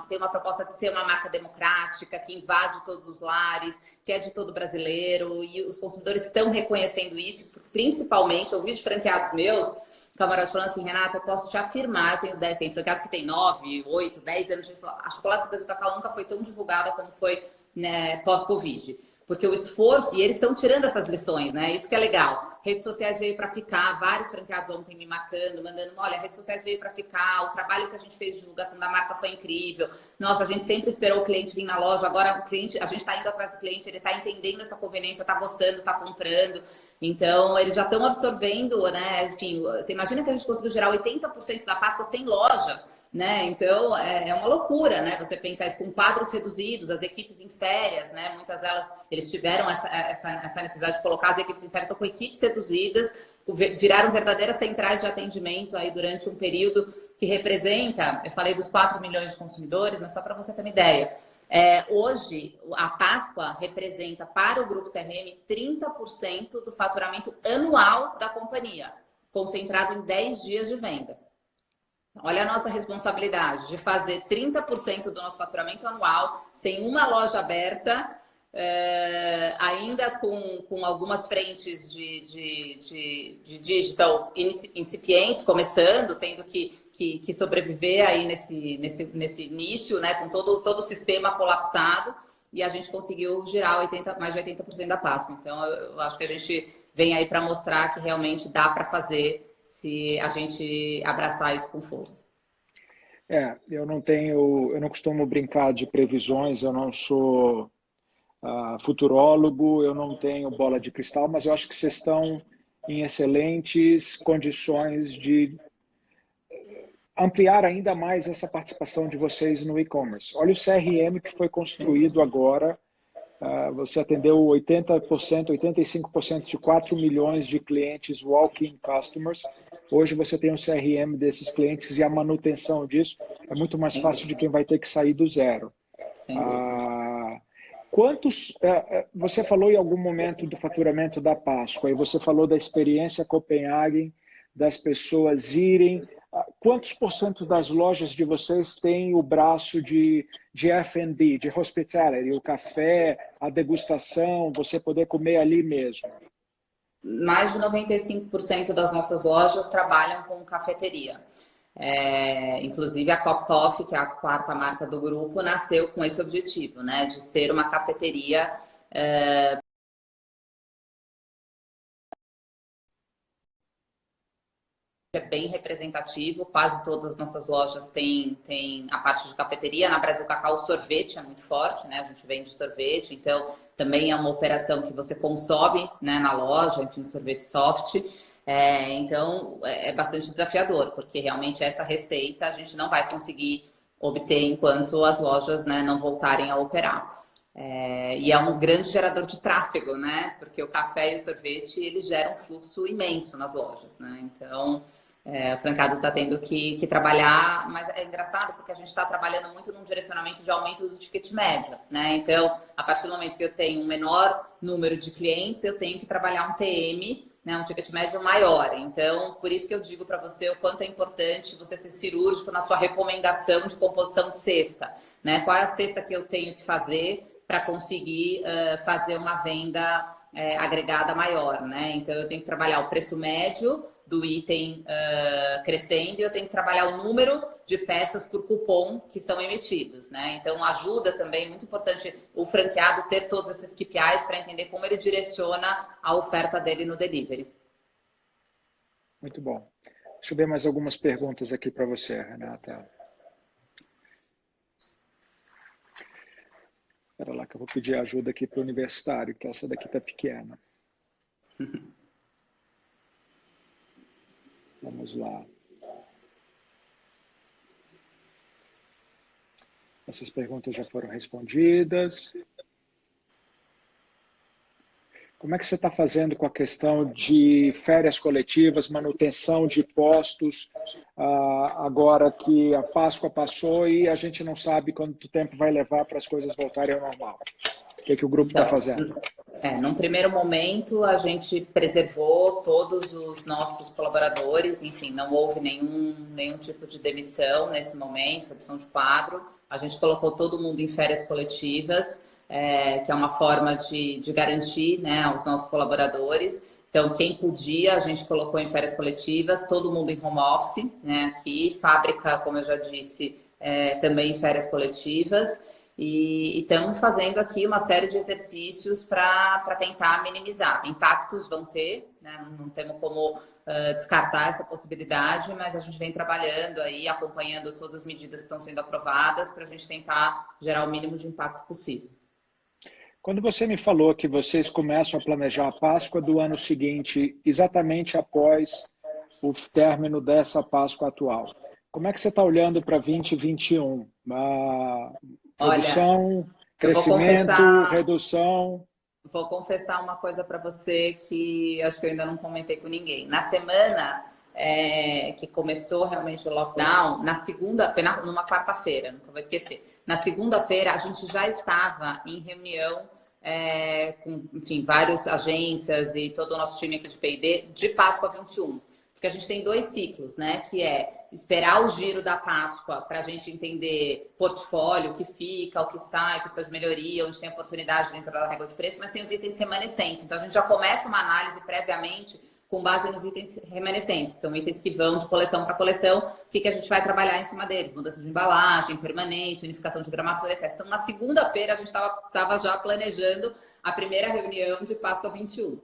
tem uma proposta de ser uma marca democrática, que invade todos os lares, que é de todo brasileiro, e os consumidores estão reconhecendo isso, principalmente, eu ouvi de franqueados meus, camarotes falando assim: Renata, eu posso te afirmar, tem franqueados que tem 9, 8, 10 anos, a chocolate do Brasil Cacau nunca foi tão divulgada como foi, né, pós-Covid. Porque o esforço, e eles estão tirando essas lições, né? Isso que é legal. Redes sociais veio para ficar, vários franqueados ontem me marcando, mandando: olha, redes sociais veio para ficar, o trabalho que a gente fez de divulgação da marca foi incrível. Nossa, a gente sempre esperou o cliente vir na loja, agora o cliente, a gente está indo atrás do cliente, ele está entendendo essa conveniência, está gostando, está comprando. Então, eles já estão absorvendo, né? Enfim, você imagina que a gente conseguiu gerar 80% da Páscoa sem loja, né? Então, é uma loucura, né? Você pensar isso com quadros reduzidos, as equipes em férias, né? Muitas delas, eles tiveram essa necessidade de colocar as equipes em férias, estão com equipes reduzidas, viraram verdadeiras centrais de atendimento aí durante um período que representa, eu falei dos 4 milhões de consumidores, mas só para você ter uma ideia. Hoje, a Páscoa representa para o Grupo CRM 30% do faturamento anual da companhia, concentrado em 10 dias de venda. Olha a nossa responsabilidade de fazer 30% do nosso faturamento anual sem uma loja aberta, ainda com algumas frentes de digital incipientes, começando, tendo que sobreviver aí nesse início, né, com todo o sistema colapsado, e a gente conseguiu girar mais de 80% da Páscoa. Então, eu acho que a gente vem aí para mostrar que realmente dá para fazer se a gente abraçar isso com força. Eu não costumo brincar de previsões, eu não sou futurólogo, eu não tenho bola de cristal, mas eu acho que vocês estão em excelentes condições de ampliar ainda mais essa participação de vocês no e-commerce. Olha o CRM que foi construído agora. Você atendeu 80%, 85% de 4 milhões de clientes walk-in customers. Hoje você tem um CRM desses clientes e a manutenção disso é muito mais fácil de quem vai ter que sair do zero. Você falou em algum momento do faturamento da Páscoa, e você falou da experiência Copenhagen, das pessoas irem. Quantos por cento das lojas de vocês têm o braço de F&B, de hospitality, o café, a degustação, você poder comer ali mesmo? Mais de 95% das nossas lojas trabalham com cafeteria. Inclusive a Cop Coffee, que é a quarta marca do grupo, nasceu com esse objetivo, né, de ser uma cafeteria é bem representativo. Quase todas as nossas lojas têm a parte de cafeteria. Na Brasil Cacau, o sorvete é muito forte, né? A gente vende sorvete, então também é uma operação que você consome, né, na loja, enfim, sorvete soft. Então é bastante desafiador, porque realmente essa receita a gente não vai conseguir obter enquanto as lojas, né, não voltarem a operar. E é um grande gerador de tráfego, né? Porque o café e o sorvete, eles geram um fluxo imenso nas lojas, né? Então, o Francado está tendo que trabalhar, mas é engraçado porque a gente está trabalhando muito num direcionamento de aumento do ticket médio, né? Então, a partir do momento que eu tenho um menor número de clientes, eu tenho que trabalhar um TM, né, um ticket médio maior. Então, por isso que eu digo para você o quanto é importante você ser cirúrgico na sua recomendação de composição de cesta, né? Qual é a cesta que eu tenho que fazer para conseguir fazer uma venda agregada maior, né? Então, eu tenho que trabalhar o preço médio do item crescendo e eu tenho que trabalhar o número de peças por cupom que são emitidos, né? Então, ajuda também, muito importante o franqueado ter todos esses KPIs para entender como ele direciona a oferta dele no delivery. Muito bom. Deixa eu ver mais algumas perguntas aqui para você, Renata. Espera lá que eu vou pedir ajuda aqui para o universitário, que essa daqui está pequena. Vamos lá. Essas perguntas já foram respondidas. Como é que você está fazendo com a questão de férias coletivas, manutenção de postos, agora que a Páscoa passou e a gente não sabe quanto tempo vai levar para as coisas voltarem ao normal? O que o grupo está fazendo? Num primeiro momento, a gente preservou todos os nossos colaboradores, enfim, não houve nenhum tipo de demissão nesse momento, redução de quadro. A gente colocou todo mundo em férias coletivas, que é uma forma de garantir, né, aos nossos colaboradores. Então, quem podia, a gente colocou em férias coletivas, todo mundo em home office, né, aqui, fábrica, como eu já disse, também em férias coletivas. E estamos fazendo aqui uma série de exercícios para tentar minimizar. Impactos vão ter, né? Não temos como descartar essa possibilidade, mas a gente vem trabalhando aí, acompanhando todas as medidas que estão sendo aprovadas para a gente tentar gerar o mínimo de impacto possível. Quando você me falou que vocês começam a planejar a Páscoa do ano seguinte, exatamente após o término dessa Páscoa atual, como é que você está olhando para 2021? Produção, crescimento, redução? Vou confessar uma coisa para você que acho que eu ainda não comentei com ninguém. Na semana que começou realmente o lockdown, na segunda-feira, numa quarta-feira, nunca vou esquecer. Na segunda-feira, a gente já estava em reunião com, enfim, várias agências e todo o nosso time aqui de P&D de Páscoa 21. Porque a gente tem 2 ciclos, né? Que é esperar o giro da Páscoa para a gente entender portfólio, o que fica, o que sai, o que faz melhoria, onde tem oportunidade dentro da regra de preço, mas tem os itens remanescentes. Então, a gente já começa uma análise previamente com base nos itens remanescentes. São itens que vão de coleção para coleção, o que a gente vai trabalhar em cima deles? Mudança de embalagem, permanência, unificação de gramatura, etc. Então, na segunda-feira, a gente estava já planejando a primeira reunião de Páscoa 21.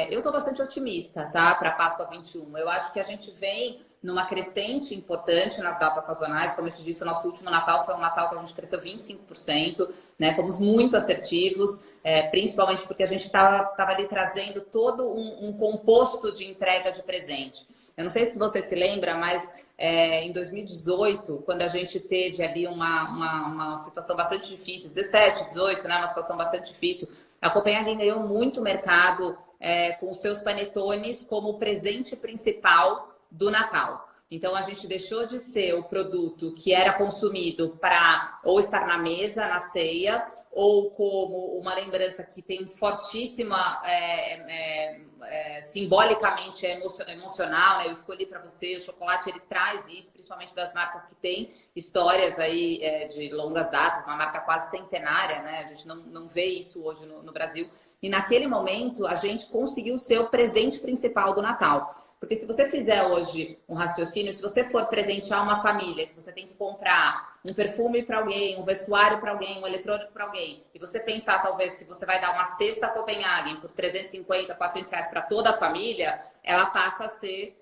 Eu estou bastante otimista, tá? Para Páscoa 21. Eu acho que a gente vem numa crescente importante nas datas sazonais. Como eu te disse, o nosso último Natal foi um Natal que a gente cresceu 25%, né? Fomos muito assertivos, principalmente porque a gente estava ali trazendo todo um composto de entrega de presente. Eu não sei se você se lembra, mas em 2018, quando a gente teve ali uma situação bastante difícil, 17, 18, né? Uma situação bastante difícil, a Copenhagen ganhou muito mercado com os seus panetones como presente principal do Natal. Então, a gente deixou de ser o produto que era consumido para ou estar na mesa, na ceia, ou como uma lembrança que tem fortíssima, simbolicamente emocional, né? Eu escolhi para você, o chocolate ele traz isso, principalmente das marcas que têm histórias aí de longas datas, uma marca quase centenária, né? A gente não vê isso hoje no Brasil. E naquele momento a gente conseguiu ser o presente principal do Natal. Porque se você fizer hoje um raciocínio, se você for presentear uma família, que você tem que comprar um perfume para alguém, um vestuário para alguém, um eletrônico para alguém, e você pensar talvez que você vai dar uma cesta Copenhagen por 350, 400 reais para toda a família, ela passa a ser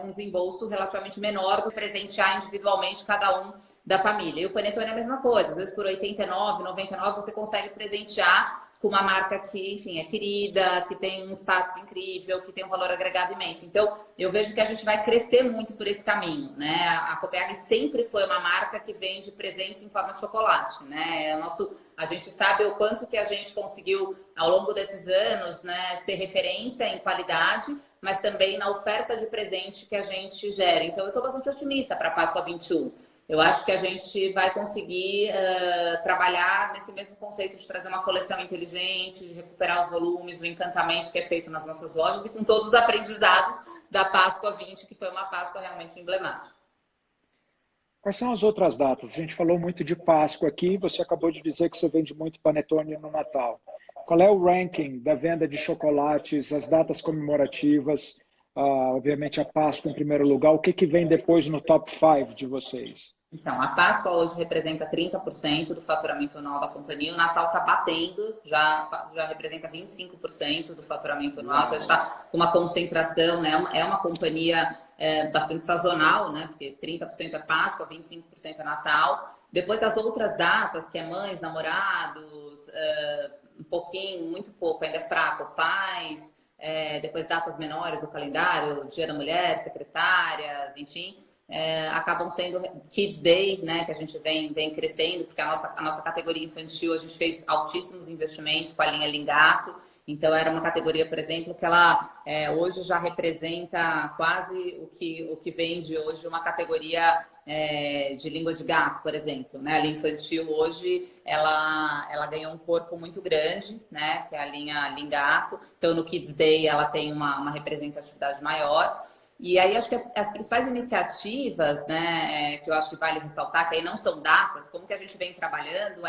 um desembolso relativamente menor do que presentear individualmente cada um da família. E o Panetone é a mesma coisa, às vezes por 89, 99 você consegue presentear com uma marca que, enfim, é querida, que tem um status incrível, que tem um valor agregado imenso. Então, eu vejo que a gente vai crescer muito por esse caminho, né? A Copenhagen sempre foi uma marca que vende presentes em forma de chocolate, né? A gente sabe o quanto que a gente conseguiu, ao longo desses anos, né, ser referência em qualidade, mas também na oferta de presente que a gente gera. Então, eu estou bastante otimista para a Páscoa 21. Eu acho que a gente vai conseguir trabalhar nesse mesmo conceito de trazer uma coleção inteligente, de recuperar os volumes, o encantamento que é feito nas nossas lojas e com todos os aprendizados da Páscoa 20, que foi uma Páscoa realmente emblemática. Quais são as outras datas? A gente falou muito de Páscoa aqui, você acabou de dizer que você vende muito panetone no Natal. Qual é o ranking da venda de chocolates, as datas comemorativas, obviamente a Páscoa em primeiro lugar, o que vem depois no top 5 de vocês? Então, a Páscoa hoje representa 30% do faturamento anual da companhia. O Natal está batendo, já representa 25% do faturamento anual. Então, a gente está com uma concentração, né? É uma companhia bastante sazonal, né? Porque 30% é Páscoa, 25% é Natal. Depois, as outras datas, que é mães, namorados, um pouquinho, muito pouco, ainda é fraco, pais, depois datas menores do calendário, Dia da Mulher, secretárias, enfim... acabam sendo Kids Day, né, que a gente vem crescendo, porque a nossa categoria infantil, a gente fez altíssimos investimentos com a linha Lingato, então era uma categoria, por exemplo, que ela hoje já representa quase o que vende hoje uma categoria de língua de gato, por exemplo, né? A linha infantil hoje, ela ganhou um corpo muito grande, né, que é a linha Lingato, então no Kids Day ela tem uma representatividade maior. E aí, acho que as principais iniciativas, né, que eu acho que vale ressaltar, que aí não são datas, como que a gente vem trabalhando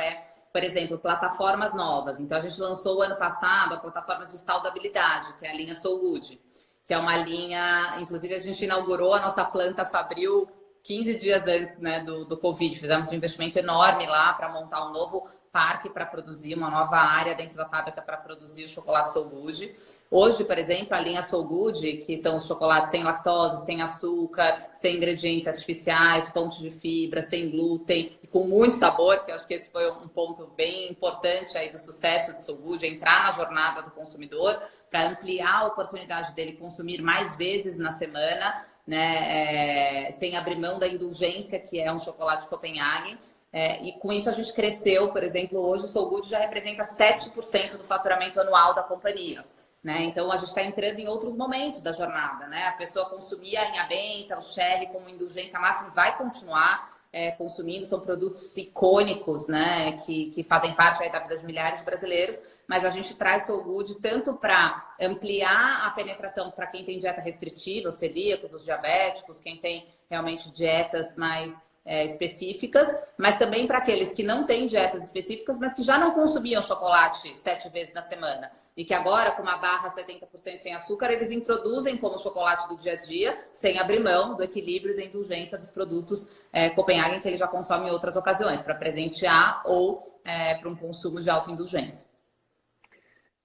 por exemplo, plataformas novas. Então, a gente lançou o ano passado a plataforma de saudabilidade, que é a linha So Good, que é uma linha... Inclusive, a gente inaugurou a nossa planta Fabril 15 dias antes, né, do Covid. Fizemos um investimento enorme lá para montar um novo parque para produzir uma nova área dentro da fábrica para produzir o chocolate So Good. Hoje, por exemplo, a linha So Good, que são os chocolates sem lactose, sem açúcar, sem ingredientes artificiais, fonte de fibra, sem glúten e com muito sabor, que eu acho que esse foi um ponto bem importante aí do sucesso de So Good, entrar na jornada do consumidor para ampliar a oportunidade dele consumir mais vezes na semana, né, sem abrir mão da indulgência que é um chocolate Copenhagen. E com isso a gente cresceu, por exemplo, hoje o So Good já representa 7% do faturamento anual da companhia, né? Então a gente está entrando em outros momentos da jornada, né? A pessoa consumia a linha Benta, o Sherry como indulgência máxima, vai continuar consumindo, são produtos icônicos, né? Que fazem parte aí da vida de milhares de brasileiros, mas a gente traz So Good tanto para ampliar a penetração para quem tem dieta restritiva, os celíacos, os diabéticos, quem tem realmente dietas mais específicas, mas também para aqueles que não têm dietas específicas, mas que já não consumiam chocolate 7 vezes na semana e que agora, com uma barra 70% sem açúcar, eles introduzem como chocolate do dia a dia, sem abrir mão do equilíbrio e da indulgência dos produtos Copenhagen que ele já consome em outras ocasiões, para presentear ou para um consumo de alta indulgência.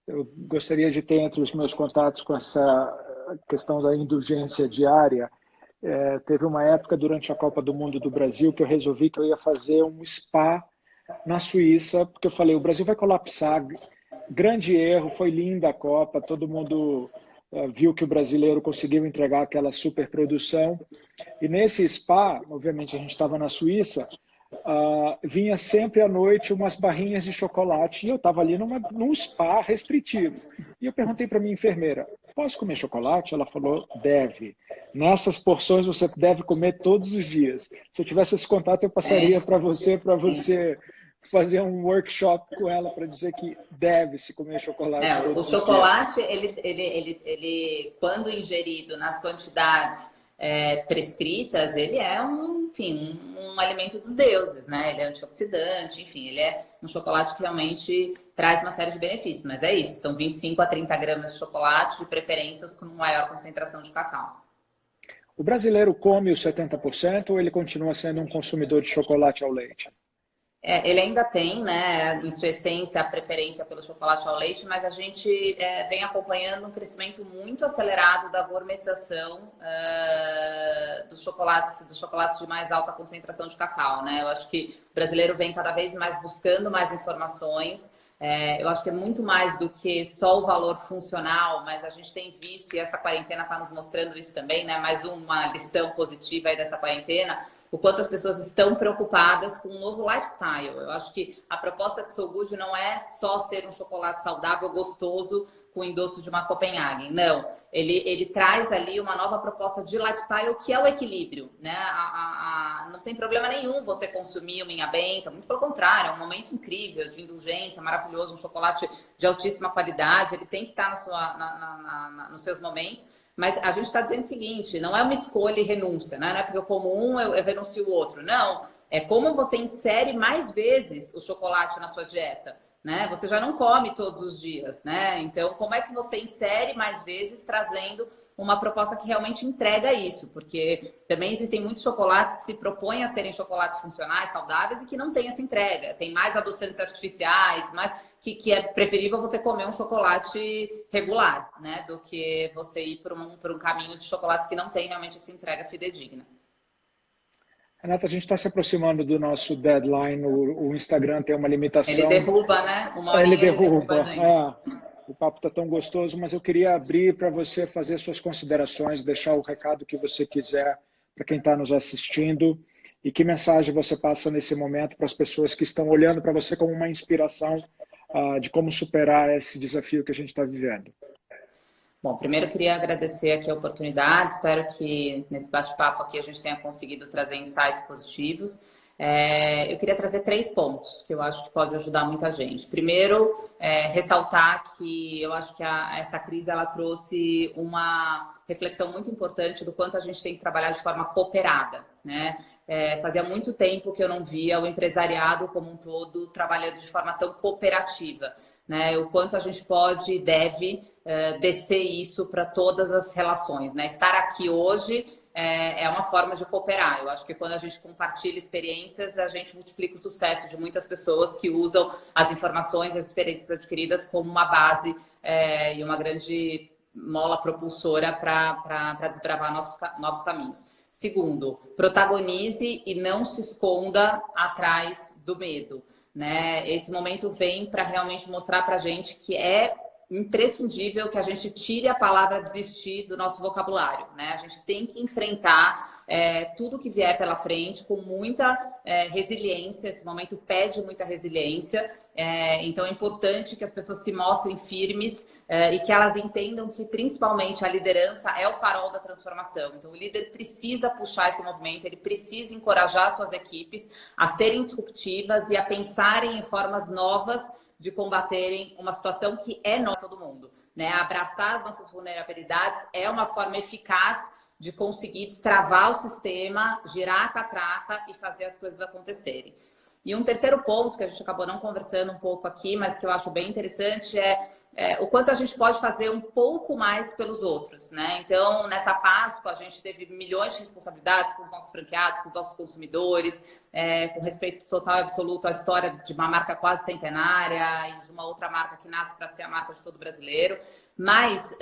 Eu gostaria de ter entre os meus contatos com essa questão da indulgência diária. Teve uma época durante a Copa do Mundo do Brasil que eu resolvi que eu ia fazer um spa na Suíça, porque eu falei, o Brasil vai colapsar, grande erro, foi linda a Copa, todo mundo viu que o brasileiro conseguiu entregar aquela super produção, e nesse spa, obviamente a gente estava na Suíça, vinha sempre à noite umas barrinhas de chocolate, e eu estava ali num spa restritivo, e eu perguntei para minha enfermeira, posso comer chocolate? Ela falou, deve. Nessas porções você deve comer todos os dias. Se eu tivesse esse contato, eu passaria para você fazer um workshop com ela para dizer que deve se comer chocolate O todos os chocolate, ele, quando ingerido nas quantidades prescritas, ele é enfim, um alimento dos deuses, né? Ele é antioxidante, enfim, ele é um chocolate que realmente traz uma série de benefícios. Mas é isso, são 25 a 30 gramas de chocolate, de preferências com maior concentração de cacau. O brasileiro come os 70% ou ele continua sendo um consumidor de chocolate ao leite? Ele ainda tem, né, em sua essência, a preferência pelo chocolate ao leite, mas a gente vem acompanhando um crescimento muito acelerado da gourmetização dos chocolates de mais alta concentração de cacau, né? Eu acho que o brasileiro vem cada vez mais buscando mais informações. Eu acho que é muito mais do que só o valor funcional, mas a gente tem visto, e essa quarentena está nos mostrando isso também, né? Mais uma lição positiva aí dessa quarentena, o quanto as pessoas estão preocupadas com um novo lifestyle. Eu acho que a proposta de So Good não é só ser um chocolate saudável, gostoso, com endosso de uma Copenhagen. Não, ele traz ali uma nova proposta de lifestyle que é o equilíbrio, né? Não tem problema nenhum você consumir uma Minha Benta, muito pelo contrário, é um momento incrível de indulgência, maravilhoso, um chocolate de altíssima qualidade, ele tem que estar nos seus momentos. Mas a gente está dizendo o seguinte, não é uma escolha e renúncia, né? Não é porque eu como um, eu renuncio o outro. Não, é como você insere mais vezes o chocolate na sua dieta, né? Você já não come todos os dias, né? Então, como é que você insere mais vezes trazendo uma proposta que realmente entrega isso? Porque também existem muitos chocolates que se propõem a serem chocolates funcionais, saudáveis e que não têm essa entrega. Tem mais adoçantes artificiais, mais que é preferível você comer um chocolate regular, né? Do que você ir por um caminho de chocolates que não tem realmente essa entrega fidedigna. Renata, a gente está se aproximando do nosso deadline, o Instagram tem uma limitação. Ele derruba, né? Uma horinha ele derruba a gente. O papo está tão gostoso, mas eu queria abrir para você fazer suas considerações, deixar o recado que você quiser para quem está nos assistindo e que mensagem você passa nesse momento para as pessoas que estão olhando para você como uma inspiração de como superar esse desafio que a gente está vivendo. Bom, primeiro eu queria agradecer aqui a oportunidade, espero que nesse bate-papo aqui a gente tenha conseguido trazer insights positivos. Eu queria trazer 3 pontos que eu acho que pode ajudar muita gente. Primeiro, ressaltar que eu acho que essa crise ela trouxe uma reflexão muito importante do quanto a gente tem que trabalhar de forma cooperada, né? Fazia muito tempo que eu não via o empresariado como um todo trabalhando de forma tão cooperativa, né? O quanto a gente pode e deve descer isso para todas as relações, né? Estar aqui hoje é uma forma de cooperar. Eu acho que quando a gente compartilha experiências, a gente multiplica o sucesso de muitas pessoas que usam as informações, as experiências adquiridas como uma base e uma grande mola propulsora para desbravar novos caminhos. Segundo, protagonize e não se esconda atrás do medo, né? Esse momento vem para realmente mostrar para a gente que é imprescindível que a gente tire a palavra desistir do nosso vocabulário, né? A gente tem que enfrentar tudo que vier pela frente com muita resiliência. Esse momento pede muita resiliência, então é importante que as pessoas se mostrem firmes e que elas entendam que principalmente a liderança é o farol da transformação. Então o líder precisa puxar esse movimento, ele precisa encorajar suas equipes a serem disruptivas e a pensarem em formas novas de combaterem uma situação que é nova para todo mundo, né? Abraçar as nossas vulnerabilidades é uma forma eficaz de conseguir destravar o sistema, girar a catraca e fazer as coisas acontecerem. E um terceiro ponto que a gente acabou não conversando um pouco aqui, mas que eu acho bem interessante o quanto a gente pode fazer um pouco mais pelos outros, né? Então, nessa Páscoa, a gente teve milhões de responsabilidades com os nossos franqueados, com os nossos consumidores, com respeito total e absoluto à história de uma marca quase centenária e de uma outra marca que nasce para ser a marca de todo brasileiro. Mas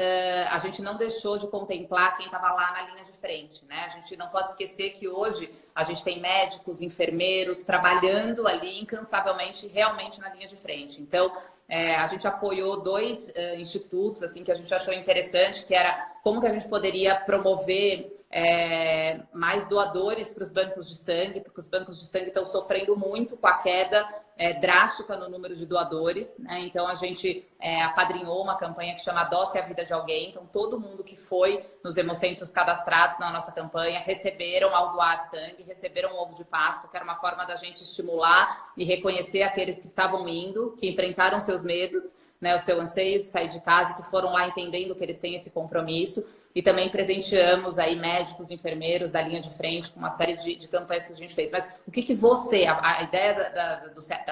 a gente não deixou de contemplar quem estava lá na linha de frente, né? A gente não pode esquecer que hoje a gente tem médicos, enfermeiros trabalhando ali incansavelmente, realmente na linha de frente. Então, a gente apoiou 2 institutos assim que a gente achou interessante, que era como que a gente poderia promover mais doadores para os bancos de sangue, porque os bancos de sangue estão sofrendo muito com a queda drástica no número de doadores, né? Então, a gente apadrinhou uma campanha que chama Adoce a Vida de Alguém. Então, todo mundo que foi nos hemocentros cadastrados na nossa campanha receberam, ao doar sangue, receberam um ovo de Páscoa, que era uma forma da gente estimular e reconhecer aqueles que estavam indo, que enfrentaram seus medos, né, o seu anseio de sair de casa e que foram lá entendendo que eles têm esse compromisso. E também presenteamos aí médicos, enfermeiros da linha de frente com uma série de campanhas que a gente fez. Mas o que você, a ideia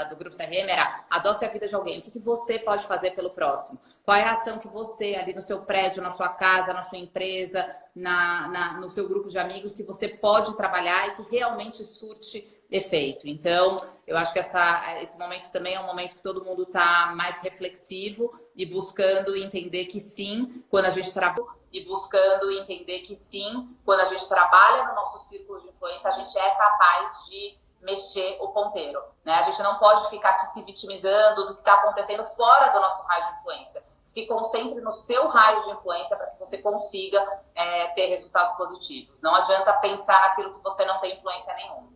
do Grupo CRM era adoce a vida de alguém. O que você pode fazer pelo próximo? Qual é a ação que você, ali no seu prédio, na sua casa, na sua empresa, no seu grupo de amigos, que você pode trabalhar e que realmente surte efeito? Então, eu acho que esse momento também é um momento que todo mundo está mais reflexivo e buscando entender que sim, quando a gente trabalha no nosso círculo de influência, a gente é capaz de mexer o ponteiro, né? A gente não pode ficar aqui se vitimizando do que está acontecendo fora do nosso raio de influência. Se concentre no seu raio de influência para que você consiga ter resultados positivos. Não adianta pensar naquilo que você não tem influência nenhuma.